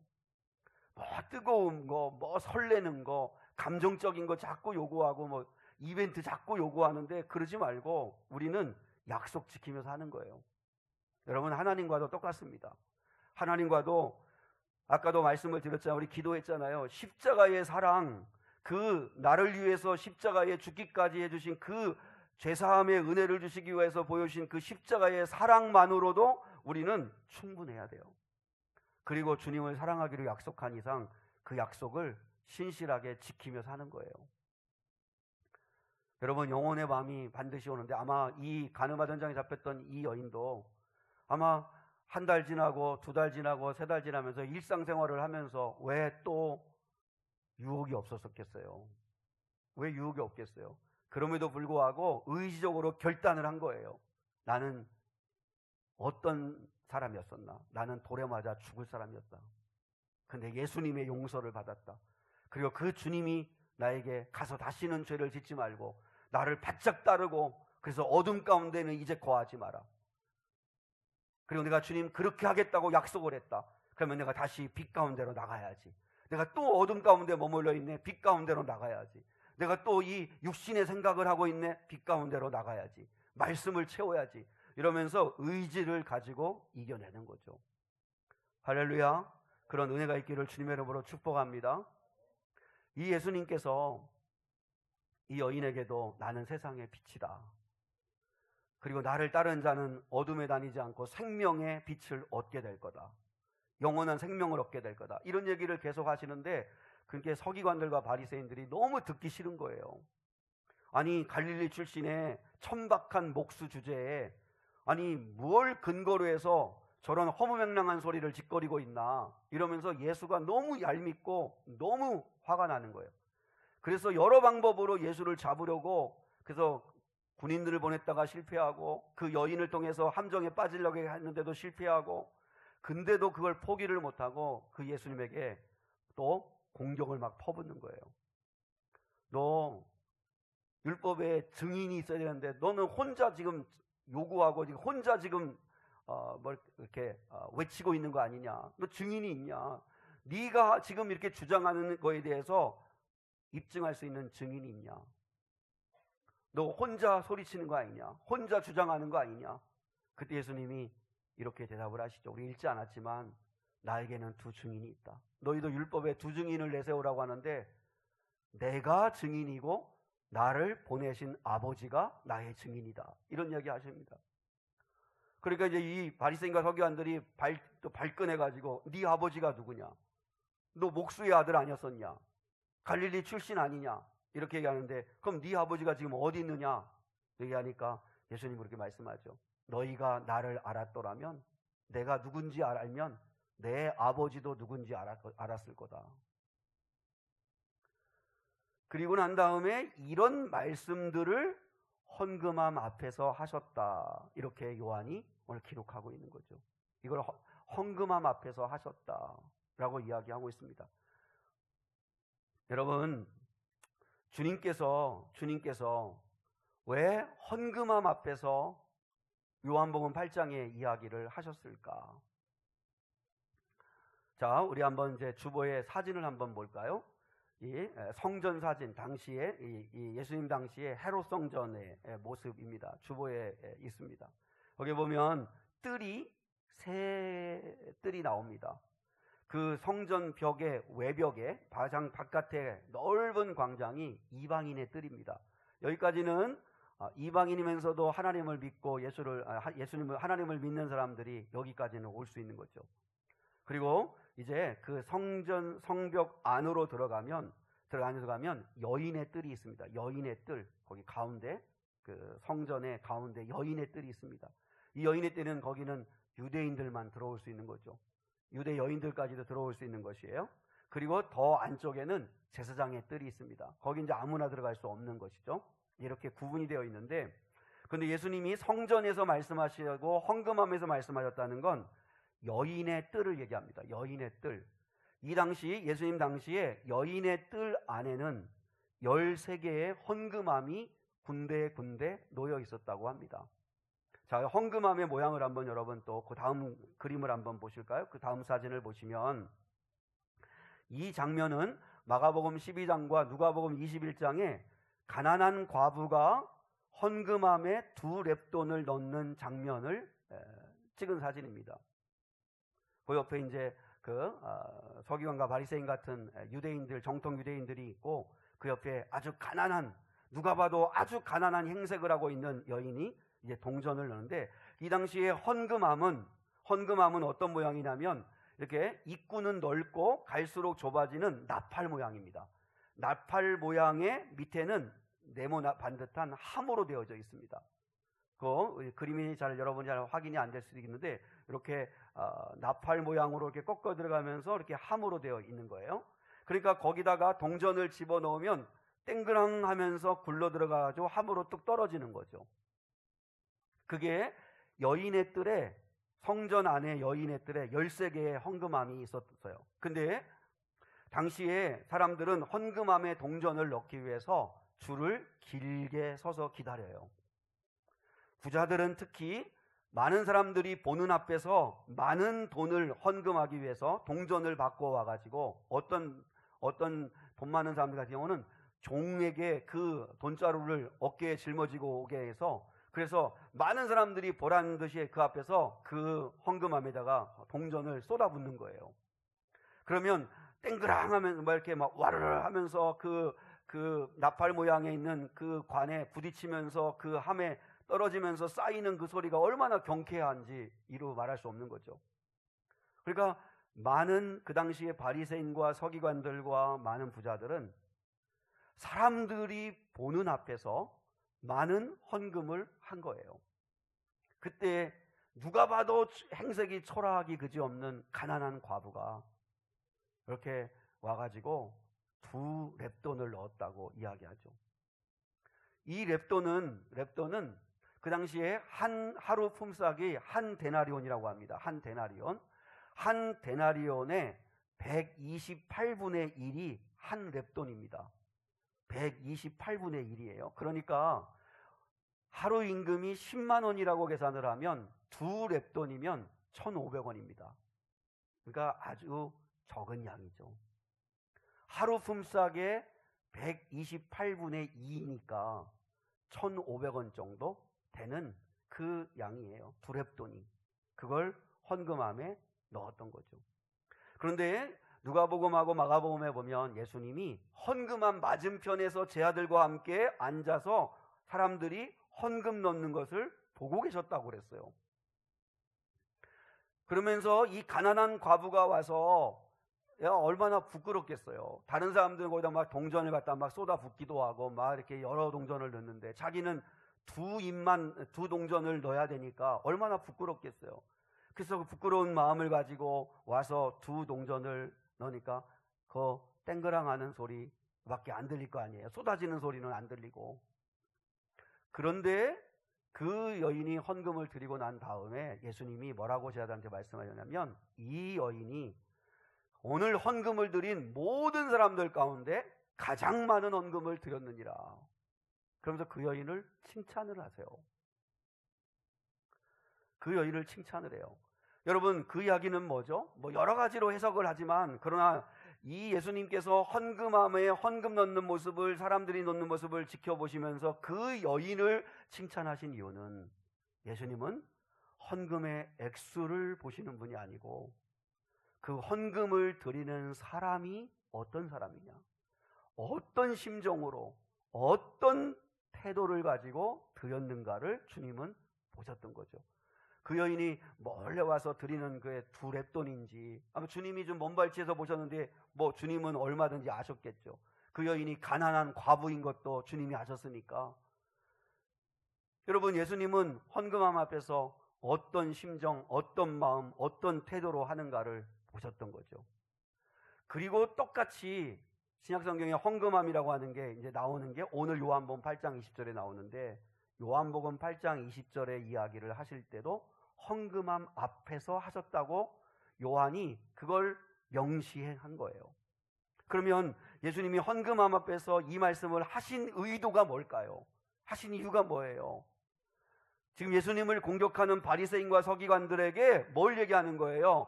뭐 뜨거운 거, 뭐 설레는 거, 감정적인 거 자꾸 요구하고, 뭐 이벤트 자꾸 요구하는데 그러지 말고 우리는 약속 지키면서 사는 거예요. 여러분, 하나님과도 똑같습니다. 하나님과도 아까도 말씀을 드렸잖아요. 우리 기도했잖아요. 십자가의 사랑, 그 나를 위해서 십자가에 죽기까지 해주신 그 죄사함의 은혜를 주시기 위해서 보여주신 그 십자가의 사랑만으로도 우리는 충분해야 돼요. 그리고 주님을 사랑하기로 약속한 이상 그 약속을 신실하게 지키며 사는 거예요. 여러분, 영혼의 밤이 반드시 오는데 아마 이 가늠한 현장에 잡혔던 이 여인도 아마 한 달 지나고 2달 지나고 3달 지나면서 일상생활을 하면서 왜 또 유혹이 없었겠어요? 왜 유혹이 없겠어요? 그럼에도 불구하고 의지적으로 결단을 한 거예요. 나는 어떤 사람이었었나? 나는 돌에 맞아 죽을 사람이었다. 근데 예수님의 용서를 받았다. 그리고 그 주님이 나에게 가서 다시는 죄를 짓지 말고 나를 바짝 따르고, 그래서 어둠 가운데는 이제 거하지 마라. 그리고 내가 주님 그렇게 하겠다고 약속을 했다. 그러면 내가 다시 빛 가운데로 나가야지. 내가 또 어둠 가운데 머물러 있네. 빛 가운데로 나가야지. 내가 또 이 육신의 생각을 하고 있네. 빛 가운데로 나가야지. 말씀을 채워야지. 이러면서 의지를 가지고 이겨내는 거죠. 할렐루야. 그런 은혜가 있기를 주님의 이름으로 축복합니다. 이 예수님께서 이 여인에게도 나는 세상의 빛이다. 그리고 나를 따르는 자는 어둠에 다니지 않고 생명의 빛을 얻게 될 거다. 영원한 생명을 얻게 될 거다. 이런 얘기를 계속 하시는데 그게 서기관들과 바리새인들이 너무 듣기 싫은 거예요. 아니, 갈릴리 출신의 천박한 목수 주제에 아니 뭘 근거로 해서 저런 허무맹랑한 소리를 짓거리고 있나 이러면서 예수가 너무 얄밉고 너무 화가 나는 거예요. 그래서 여러 방법으로 예수를 잡으려고, 그래서 군인들을 보냈다가 실패하고 그 여인을 통해서 함정에 빠지려고 했는데도 실패하고, 근데도 그걸 포기를 못하고 그 예수님에게 또 공격을 막 퍼붓는 거예요. 너 율법에 증인이 있어야 되는데 너는 혼자 지금 요구하고 지금 혼자 지금 뭘 이렇게 외치고 있는 거 아니냐? 너 증인이 있냐? 네가 지금 이렇게 주장하는 거에 대해서 입증할 수 있는 증인이 있냐? 너 혼자 소리치는 거 아니냐? 혼자 주장하는 거 아니냐? 그때 예수님이 이렇게 대답을 하시죠. 우리 읽지 않았지만 나에게는 2 증인이 있다. 너희도 율법에 2 증인을 내세우라고 하는데 내가 증인이고 나를 보내신 아버지가 나의 증인이다. 이런 이야기 하십니다. 그러니까 이제 이 바리새인과 서기관들이 발끈해가지고 네 아버지가 누구냐? 너 목수의 아들 아니었었냐? 갈릴리 출신 아니냐? 이렇게 얘기하는데 그럼 네 아버지가 지금 어디 있느냐? 얘기하니까 예수님이 그렇게 말씀하죠. 너희가 나를 알았더라면, 내가 누군지 알면 내 아버지도 누군지 알았을 거다. 그리고 난 다음에 이런 말씀들을 헌금함 앞에서 하셨다. 이렇게 요한이 오늘 기록하고 있는 거죠. 이걸 헌금함 앞에서 하셨다라고 이야기하고 있습니다. 여러분, 주님께서 왜 헌금함 앞에서 요한복음 8장의 이야기를 하셨을까? 자, 우리 한번 이제 주보의 사진을 한번 볼까요? 이 성전 사진, 당시에 이 예수님 당시의 헤롯 성전의 모습입니다. 주보에 있습니다. 거기 보면 세 뜰이 나옵니다. 그 성전 벽의 외벽에 가장 바깥에 넓은 광장이 이방인의 뜰입니다. 여기까지는 이방인이면서도 하나님을 믿고 하나님을 믿는 사람들이 여기까지는 올 수 있는 거죠. 그리고 이제 그 성벽 안으로 들어가면 여인의 뜰이 있습니다. 여인의 뜰, 거기 가운데, 그 성전의 가운데 여인의 뜰이 있습니다. 이 여인의 뜰은 거기는 유대인들만 들어올 수 있는 거죠. 유대 여인들까지도 들어올 수 있는 것이에요. 그리고 더 안쪽에는 제사장의 뜰이 있습니다. 거기 이제 아무나 들어갈 수 없는 것이죠. 이렇게 구분이 되어 있는데, 근데 예수님이 성전에서 말씀하시고 헌금함에서 말씀하셨다는 건 여인의 뜰을 얘기합니다. 여인의 뜰. 이 당시 예수님 당시에 여인의 뜰 안에는 13개의 헌금함이 군데군데 놓여 있었다고 합니다. 자, 헌금함의 모양을 한번 여러분 또 그 다음 그림을 한번 보실까요? 그 다음 사진을 보시면 이 장면은 마가복음 12장과 누가복음 21장에 가난한 과부가 헌금함에 2렙돈을 넣는 장면을 찍은 사진입니다. 그 옆에 이제 서기관과 바리새인 같은 유대인들, 정통 유대인들이 있고 그 옆에 아주 가난한, 누가 봐도 아주 가난한 행색을 하고 있는 여인이 이제 동전을 넣는데, 이 당시에 헌금함은 어떤 모양이냐면 이렇게 입구는 넓고 갈수록 좁아지는 나팔 모양입니다. 나팔 모양의 밑에는 네모 반듯한 함으로 되어져 있습니다. 그 그림이 여러분이 잘 확인이 안 될 수도 있는데 이렇게 나팔 모양으로 이렇게 꺾어 들어가면서 이렇게 함으로 되어 있는 거예요. 그러니까 거기다가 동전을 집어넣으면 땡그랑 하면서 굴러 들어가가지고 함으로 뚝 떨어지는 거죠. 그게 여인의 뜰에, 성전 안에 여인의 뜰에 13개의 헌금함이 있었어요. 근데 당시에 사람들은 헌금함에 동전을 넣기 위해서 줄을 길게 서서 기다려요. 부자들은 특히 많은 사람들이 보는 앞에서 많은 돈을 헌금하기 위해서 동전을 바꿔 와가지고 어떤 돈 많은 사람들 같은 경우는 종에게 그 돈자루를 어깨에 짊어지고 오게 해서, 그래서 많은 사람들이 보란 듯이 그 앞에서 그 헌금함에다가 동전을 쏟아붓는 거예요. 그러면 땡그랑 하면서 막 이렇게 막 와르르 하면서 그 나팔 모양에 있는 그 관에 부딪히면서 그 함에 떨어지면서 쌓이는 그 소리가 얼마나 경쾌한지 이루 말할 수 없는 거죠. 그러니까 많은 그 당시에 바리새인과 서기관들과 많은 부자들은 사람들이 보는 앞에서 많은 헌금을 한 거예요. 그때 누가 봐도 행색이 초라하기 그지없는 가난한 과부가 이렇게 와가지고 2렙돈을 넣었다고 이야기하죠. 이 렙돈은 그 당시에 하루 품삯이 한 데나리온이라고 합니다. 한 데나리온의 128분의 1이 한 렙돈입니다. 128분의 1이에요. 그러니까 하루 임금이 10만 원이라고 계산을 하면 2렙돈이면 1,500원입니다. 그러니까 아주 적은 양이죠. 하루 품삯의 128분의 2이니까 1,500원 정도 되는 그 양이에요. 2렙돈이. 그걸 헌금함에 넣었던 거죠. 그런데 누가복음하고 마가복음에 보면 예수님이 헌금함 맞은편에서 제 아들과 함께 앉아서 사람들이 헌금 넣는 것을 보고 계셨다고 그랬어요. 그러면서 이 가난한 과부가 와서 얼마나 부끄럽겠어요. 다른 사람들은 거기다 막 동전을 갖다 막 쏟아붓기도 하고 막 이렇게 여러 동전을 넣는데 자기는 두 동전을 넣어야 되니까 얼마나 부끄럽겠어요. 그래서 그 부끄러운 마음을 가지고 와서 2 동전을 넣으니까 그 땡그랑 하는 소리밖에 안 들릴 거 아니에요. 쏟아지는 소리는 안 들리고. 그런데 그 여인이 헌금을 드리고 난 다음에 예수님이 뭐라고 제 아들한테 말씀하셨냐면, 이 여인이 오늘 헌금을 드린 모든 사람들 가운데 가장 많은 헌금을 드렸느니라. 그러면서 그 여인을 칭찬을 하세요. 그 여인을 칭찬을 해요. 여러분, 그 이야기는 뭐죠? 여러 가지로 해석을 하지만, 그러나 이 예수님께서 헌금함에 헌금 넣는 모습을, 사람들이 넣는 모습을 지켜보시면서 그 여인을 칭찬하신 이유는, 예수님은 헌금의 액수를 보시는 분이 아니고 그 헌금을 드리는 사람이 어떤 사람이냐, 어떤 심정으로, 어떤 태도를 가지고 드렸는가를 주님은 보셨던 거죠. 그 여인이 몰래 와서 드리는 그의 2렙돈인지, 아마 주님이 좀 먼발치에서 보셨는데 주님은 얼마든지 아셨겠죠. 그 여인이 가난한 과부인 것도 주님이 아셨으니까. 여러분, 예수님은 헌금함 앞에서 어떤 심정, 어떤 마음, 어떤 태도로 하는가를 보셨던 거죠. 그리고 똑같이 신약성경에 헌금함이라고 하는 게 이제 나오는 게 오늘 요한복음 8장 20절에 나오는데, 요한복음 8장 20절의 이야기를 하실 때도 헌금함 앞에서 하셨다고 요한이 그걸 명시한 거예요. 그러면 예수님이 헌금함 앞에서 이 말씀을 하신 의도가 뭘까요? 하신 이유가 뭐예요? 지금 예수님을 공격하는 바리새인과 서기관들에게 뭘 얘기하는 거예요?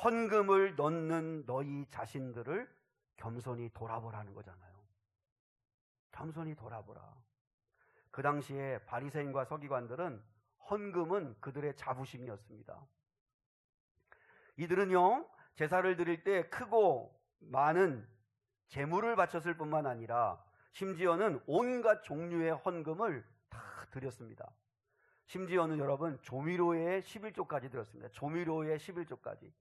헌금을 넣는 너희 자신들을 겸손히 돌아보라는 거잖아요. 겸손히 돌아보라. 그 당시에 바리새인과 서기관들은 헌금은 그들의 자부심이었습니다. 이들은요, 제사를 드릴 때 크고 많은 제물을 바쳤을 뿐만 아니라 심지어는 온갖 종류의 헌금을 다 드렸습니다. 심지어는 여러분 조미료의 11조까지 드렸습니다. 조미료의 11조까지.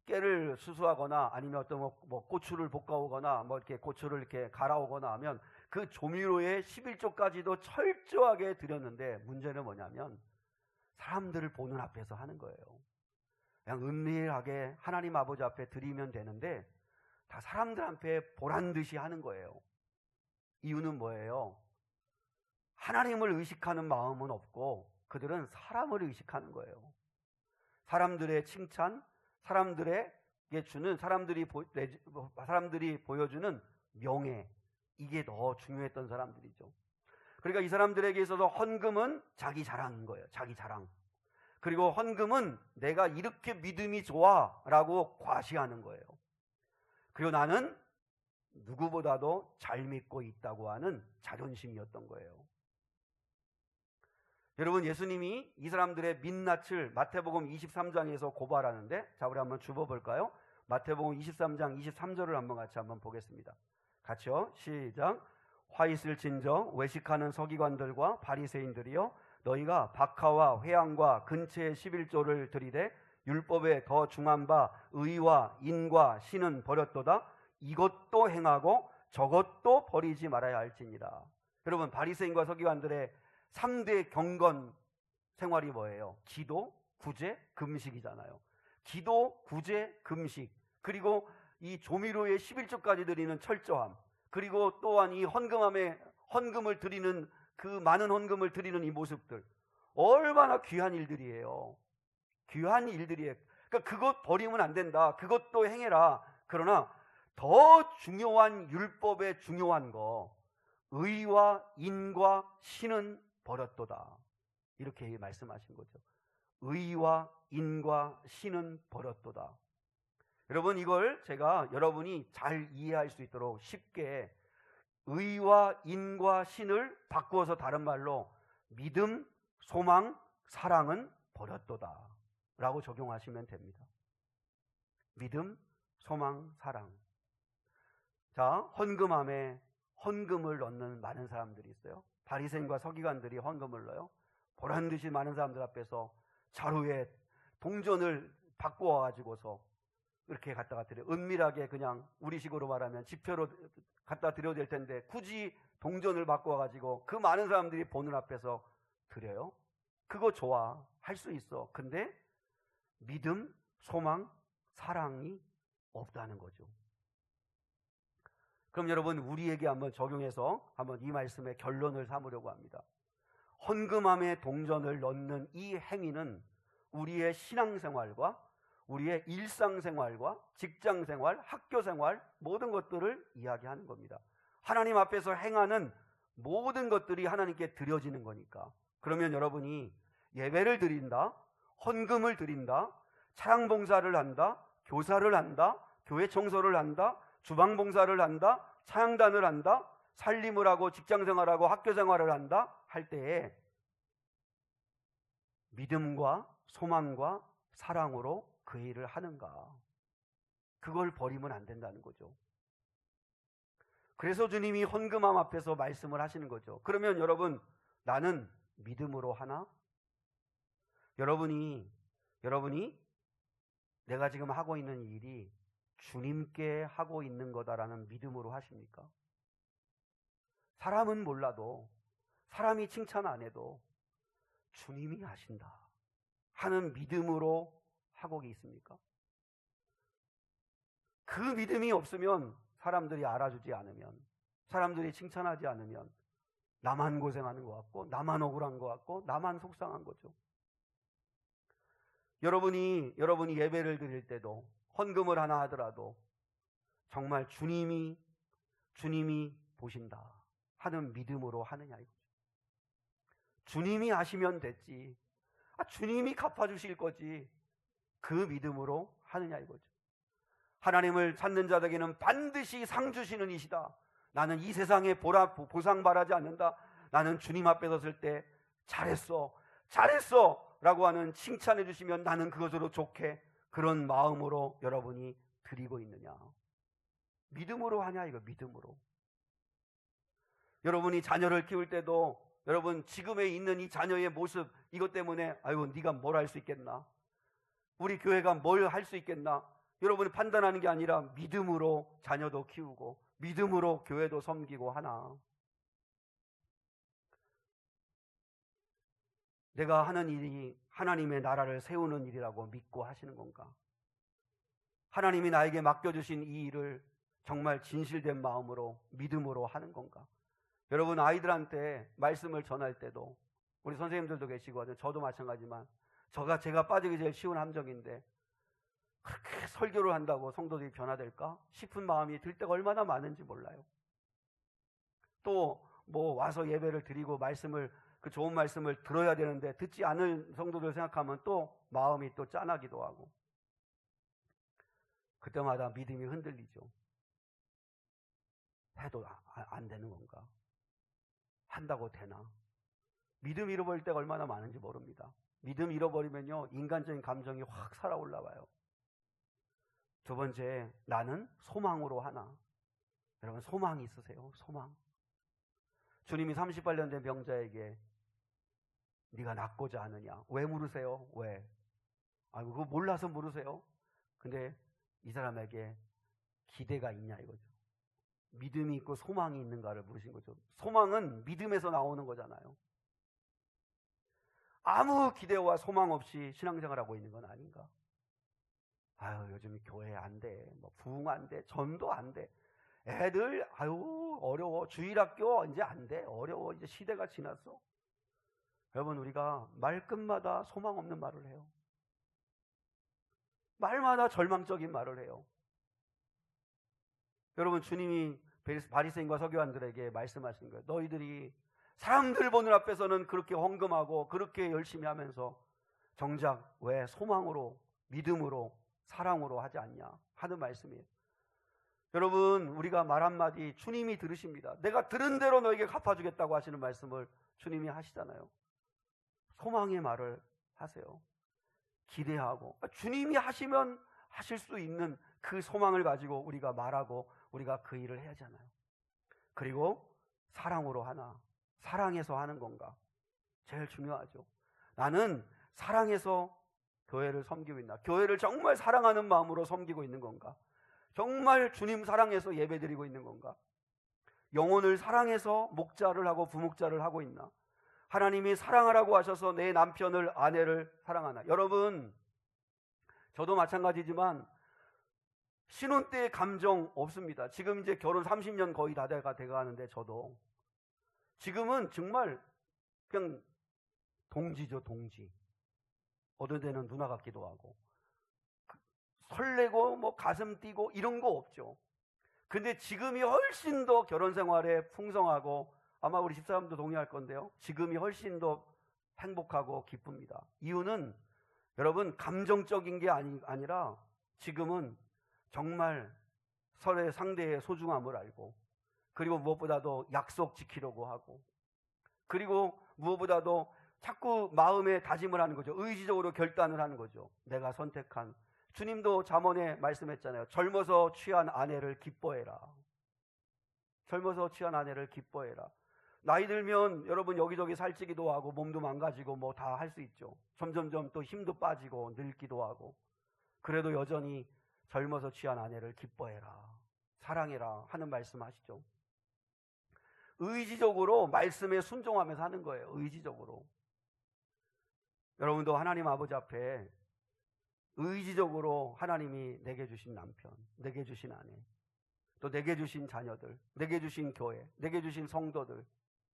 깨를 수수하거나 아니면 어떤 뭐 고추를 볶아오거나 뭐 이렇게 고추를 이렇게 갈아오거나 하면 그 조미료의 11조까지도 철저하게 드렸는데, 문제는 뭐냐면 사람들을 보는 앞에서 하는 거예요. 그냥 은밀하게 하나님 아버지 앞에 드리면 되는데 다 사람들 앞에 보란 듯이 하는 거예요. 이유는 뭐예요? 하나님을 의식하는 마음은 없고 그들은 사람을 의식하는 거예요. 사람들의 칭찬, 사람들에게 주는, 사람들이 보여주는 명예, 이게 더 중요했던 사람들이죠. 그러니까 이 사람들에게 있어서 헌금은 자기 자랑인 거예요. 자기 자랑. 그리고 헌금은 내가 이렇게 믿음이 좋아 라고 과시하는 거예요. 그리고 나는 누구보다도 잘 믿고 있다고 하는 자존심이었던 거예요. 여러분, 예수님이 이 사람들의 민낯을 마태복음 23장에서 고발하는데, 자, 우리 한번 주워볼까요? 마태복음 23장 23절을 한번 같이 한번 보겠습니다. 같이요. 시작. 화 있을진저 외식하는 서기관들과 바리새인들이여, 너희가 박하와 회향과 근처의 11조를 들이되 율법에 더 중한 바 의와 인과 신은 버렸도다. 이것도 행하고 저것도 버리지 말아야 할지니라. 여러분, 바리새인과 서기관들의 3대 경건 생활이 뭐예요? 기도, 구제, 금식이잖아요. 기도, 구제, 금식, 그리고 이 조미료의 11조까지 드리는 철저함, 그리고 또한 이 헌금을 드리는, 그 많은 헌금을 드리는 이 모습들, 얼마나 귀한 일들이에요. 귀한 일들이에요. 그러니까 그것 버리면 안 된다, 그것도 행해라. 그러나 더 중요한 율법의 중요한 거, 의와 인과 신은 버렸도다, 이렇게 말씀하신 거죠. 의와 인과 신은 버렸도다. 여러분, 이걸 제가 여러분이 잘 이해할 수 있도록 쉽게 의와 인과 신을 바꾸어서 다른 말로 믿음, 소망, 사랑은 버렸도다 라고 적용하시면 됩니다. 믿음, 소망, 사랑. 자, 헌금함에 헌금을 넣는 많은 사람들이 있어요. 바리새인과 서기관들이 헌금을 넣어요. 보란듯이 많은 사람들 앞에서 자루에 동전을 바꾸어 가지고서 이렇게 갖다가 드려요. 은밀하게, 그냥 우리식으로 말하면 지표로 갖다 드려야 될 텐데 굳이 동전을 바꾸어 가지고 그 많은 사람들이 보는 앞에서 드려요. 그거 좋아, 할 수 있어. 근데 믿음, 소망, 사랑이 없다는 거죠. 그럼 여러분, 우리에게 한번 적용해서 한번 이 말씀의 결론을 삼으려고 합니다. 헌금함에 동전을 넣는 이 행위는 우리의 신앙생활과 우리의 일상생활과 직장생활, 학교생활, 모든 것들을 이야기하는 겁니다. 하나님 앞에서 행하는 모든 것들이 하나님께 드려지는 거니까. 그러면 여러분이 예배를 드린다, 헌금을 드린다, 차량봉사를 한다, 교사를 한다, 교회 청소를 한다, 주방봉사를 한다, 찬양단을 한다, 살림을 하고 직장생활하고 학교생활을 한다 할 때에 믿음과 소망과 사랑으로 그 일을 하는가? 그걸 버리면 안 된다는 거죠. 그래서 주님이 헌금함 앞에서 말씀을 하시는 거죠. 그러면 여러분, 나는 믿음으로 하나? 여러분이 내가 지금 하고 있는 일이 주님께 하고 있는 거다라는 믿음으로 하십니까? 사람은 몰라도, 사람이 칭찬 안 해도 주님이 하신다 하는 믿음으로 하고 있습니까? 그 믿음이 없으면, 사람들이 알아주지 않으면, 사람들이 칭찬하지 않으면 나만 고생하는 것 같고, 나만 억울한 것 같고, 나만 속상한 거죠. 여러분이 예배를 드릴 때도 헌금을 하나 하더라도 정말 주님이 보신다 하는 믿음으로 하느냐 이거죠. 주님이 하시면 됐지. 주님이 갚아주실 거지. 그 믿음으로 하느냐 이거죠. 하나님을 찾는 자들에게는 반드시 상 주시는 이시다. 나는 이 세상에 보상 바라지 않는다. 나는 주님 앞에 섰을 때 잘했어 라고 하는 칭찬해 주시면 나는 그것으로 좋게, 그런 마음으로 여러분이 드리고 있느냐. 믿음으로 하냐 이거. 믿음으로. 여러분이 자녀를 키울 때도 여러분 지금에 있는 이 자녀의 모습, 이것 때문에 아이고 네가 뭘 할 수 있겠나, 우리 교회가 뭘 할 수 있겠나, 여러분이 판단하는 게 아니라 믿음으로 자녀도 키우고 믿음으로 교회도 섬기고 하나. 내가 하는 일이 하나님의 나라를 세우는 일이라고 믿고 하시는 건가? 하나님이 나에게 맡겨주신 이 일을 정말 진실된 마음으로 믿음으로 하는 건가? 여러분, 아이들한테 말씀을 전할 때도, 우리 선생님들도 계시고 저도 마찬가지지만 제가 빠지기 제일 쉬운 함정인데, 그렇게 설교를 한다고 성도들이 변화될까 싶은 마음이 들 때가 얼마나 많은지 몰라요. 또 뭐 와서 예배를 드리고 그 좋은 말씀을 들어야 되는데 듣지 않을 성도들 생각하면 또 마음이 또 짠하기도 하고, 그때마다 믿음이 흔들리죠. 해도 안 되는 건가? 한다고 되나? 믿음 잃어버릴 때가 얼마나 많은지 모릅니다. 믿음 잃어버리면요, 인간적인 감정이 확 살아 올라와요. 두 번째, 나는 소망으로 하나. 여러분, 소망이 있으세요? 소망. 주님이 38년 된 병자에게 네가 낫고자 하느냐? 왜 물으세요? 왜? 아이고, 그거 몰라서 물으세요? 근데 이 사람에게 기대가 있냐 이거죠. 믿음이 있고 소망이 있는가를 물으신 거죠. 소망은 믿음에서 나오는 거잖아요. 아무 기대와 소망 없이 신앙생활하고 있는 건 아닌가? 아유, 요즘 교회 안 돼, 뭐 부흥 안 돼, 전도 안 돼, 애들 아유 어려워, 주일학교 이제 안 돼, 어려워, 이제 시대가 지났어. 여러분, 우리가 말끝마다 소망 없는 말을 해요. 말마다 절망적인 말을 해요. 여러분, 주님이 바리새인과 서기관들에게 말씀하신 거예요. 너희들이 사람들 보는 앞에서는 그렇게 헌금하고 그렇게 열심히 하면서 정작 왜 소망으로, 믿음으로, 사랑으로 하지 않냐 하는 말씀이에요. 여러분, 우리가 말 한마디 주님이 들으십니다. 내가 들은 대로 너에게 갚아주겠다고 하시는 말씀을 주님이 하시잖아요. 소망의 말을 하세요. 기대하고 주님이 하시면 하실 수 있는 그 소망을 가지고 우리가 말하고 우리가 그 일을 해야 하잖아요. 그리고 사랑으로 하나, 사랑해서 하는 건가? 제일 중요하죠. 나는 사랑해서 교회를 섬기고 있나? 교회를 정말 사랑하는 마음으로 섬기고 있는 건가? 정말 주님 사랑해서 예배드리고 있는 건가? 영혼을 사랑해서 목자를 하고 부목자를 하고 있나? 하나님이 사랑하라고 하셔서 내 남편을, 아내를 사랑하나? 여러분, 저도 마찬가지지만 신혼 때의 감정 없습니다. 지금 이제 결혼 30년 거의 다 돼가는데 저도 지금은 정말 그냥 동지죠, 동지. 어느 때는 누나 같기도 하고, 설레고 뭐 가슴 뛰고 이런 거 없죠. 근데 지금이 훨씬 더 결혼 생활에 풍성하고, 아마 우리 집사람도 동의할 건데요, 지금이 훨씬 더 행복하고 기쁩니다. 이유는 여러분, 감정적인 게 아니라 지금은 정말 서로의 상대의 소중함을 알고, 그리고 무엇보다도 약속 지키려고 하고, 그리고 무엇보다도 자꾸 마음에 다짐을 하는 거죠. 의지적으로 결단을 하는 거죠. 내가 선택한, 주님도 잠언에 말씀했잖아요. 젊어서 취한 아내를 기뻐해라. 젊어서 취한 아내를 기뻐해라. 나이 들면 여러분 여기저기 살찌기도 하고 몸도 망가지고 뭐 다 할 수 있죠. 점점점 또 힘도 빠지고 늙기도 하고, 그래도 여전히 젊어서 취한 아내를 기뻐해라, 사랑해라 하는 말씀하시죠. 의지적으로 말씀에 순종하면서 하는 거예요. 의지적으로. 여러분도 하나님 아버지 앞에 의지적으로 하나님이 내게 주신 남편, 내게 주신 아내, 또 내게 주신 자녀들, 내게 주신 교회, 내게 주신 성도들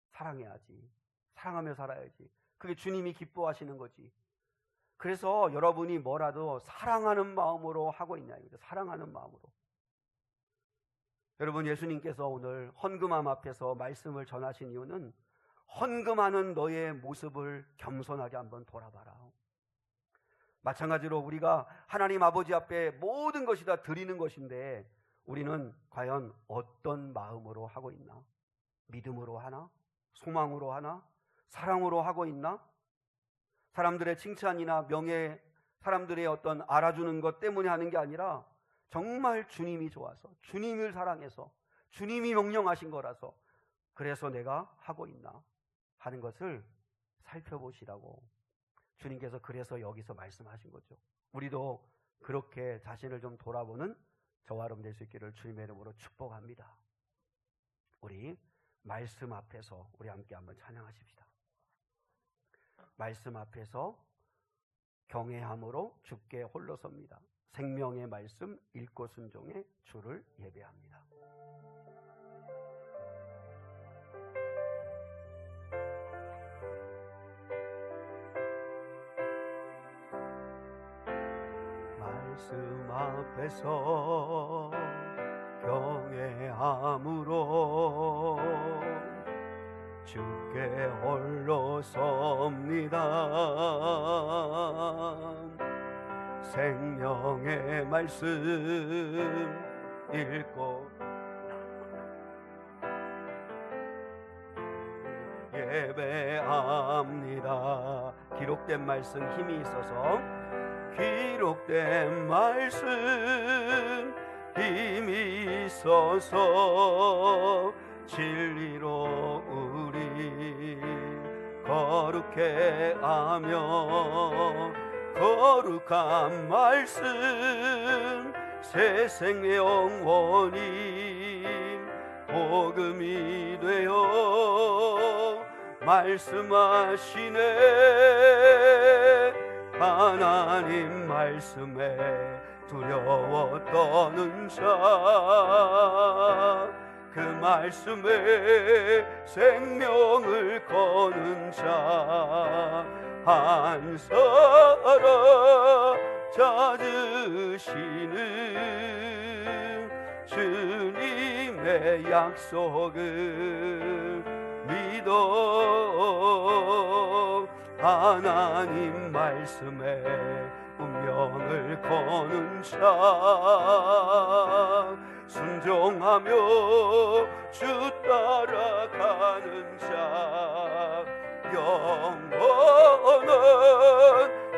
사랑해야지. 사랑하며 살아야지. 그게 주님이 기뻐하시는 거지. 그래서 여러분이 뭐라도 사랑하는 마음으로 하고 있냐, 사랑하는 마음으로. 여러분, 예수님께서 오늘 헌금함 앞에서 말씀을 전하신 이유는 헌금하는 너의 모습을 겸손하게 한번 돌아봐라. 마찬가지로 우리가 하나님 아버지 앞에 모든 것이 다 드리는 것인데 우리는 과연 어떤 마음으로 하고 있나? 믿음으로 하나? 소망으로 하나? 사랑으로 하고 있나? 사람들의 칭찬이나 명예, 사람들의 어떤 알아주는 것 때문에 하는 게 아니라 정말 주님이 좋아서, 주님을 사랑해서, 주님이 명령하신 거라서 그래서 내가 하고 있나 하는 것을 살펴보시라고 주님께서 그래서 여기서 말씀하신 거죠. 우리도 그렇게 자신을 좀 돌아보는 저와 여러분 될 수 있기를 주님의 이름으로 축복합니다. 우리 말씀 앞에서 우리 함께 한번 찬양하십시다. 말씀 앞에서 경외함으로 주께 홀로 섭니다. 생명의 말씀 읽고 순종해 주를 예배합니다. 말씀 앞에서 경외함으로 주께 홀로 섭니다. 생명의 말씀 읽고 예배합니다. 기록된 말씀 힘이 있어서, 기록된 말씀 힘이 있어서 진리로 우리 거룩해 하며, 거룩한 말씀 새 생의 영원히 복음이 되어 말씀하시네. 하나님 말씀에 두려워 떠는 자, 그 말씀에 생명을 거는 자 한 사람 찾으시는 주님의 약속을 믿어 하나님 말씀에 운명을 거는 자, 순종하며 주 따라가는 자, 영원한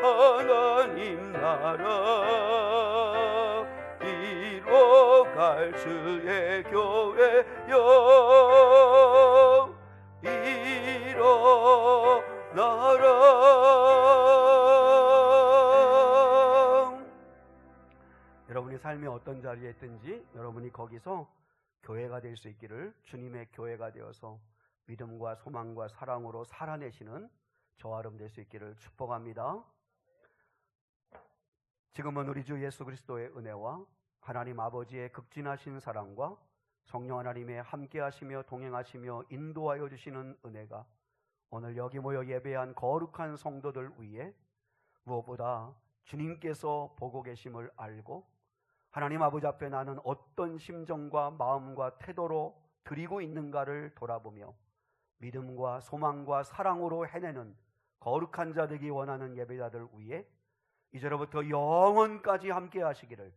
하나님 나라 이뤄갈 주의 교회여 일어나라. 여러분이 삶의 어떤 자리에 있든지 여러분이 거기서 교회가 될 수 있기를, 주님의 교회가 되어서 믿음과 소망과 사랑으로 살아내시는 저와 여러분 될 수 있기를 축복합니다. 지금은 우리 주 예수 그리스도의 은혜와 하나님 아버지의 극진하신 사랑과 성령 하나님의 함께하시며 동행하시며 인도하여 주시는 은혜가 오늘 여기 모여 예배한 거룩한 성도들 위에 무엇보다 주님께서 보고 계심을 알고 하나님 아버지 앞에 나는 어떤 심정과 마음과 태도로 드리고 있는가를 돌아보며 믿음과 소망과 사랑으로 해내는 거룩한 자 되기 원하는 예배자들 위해 이제로부터 영원까지 함께 하시기를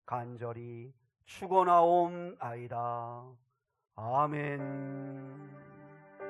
간절히 축원하옵나이다. 아멘.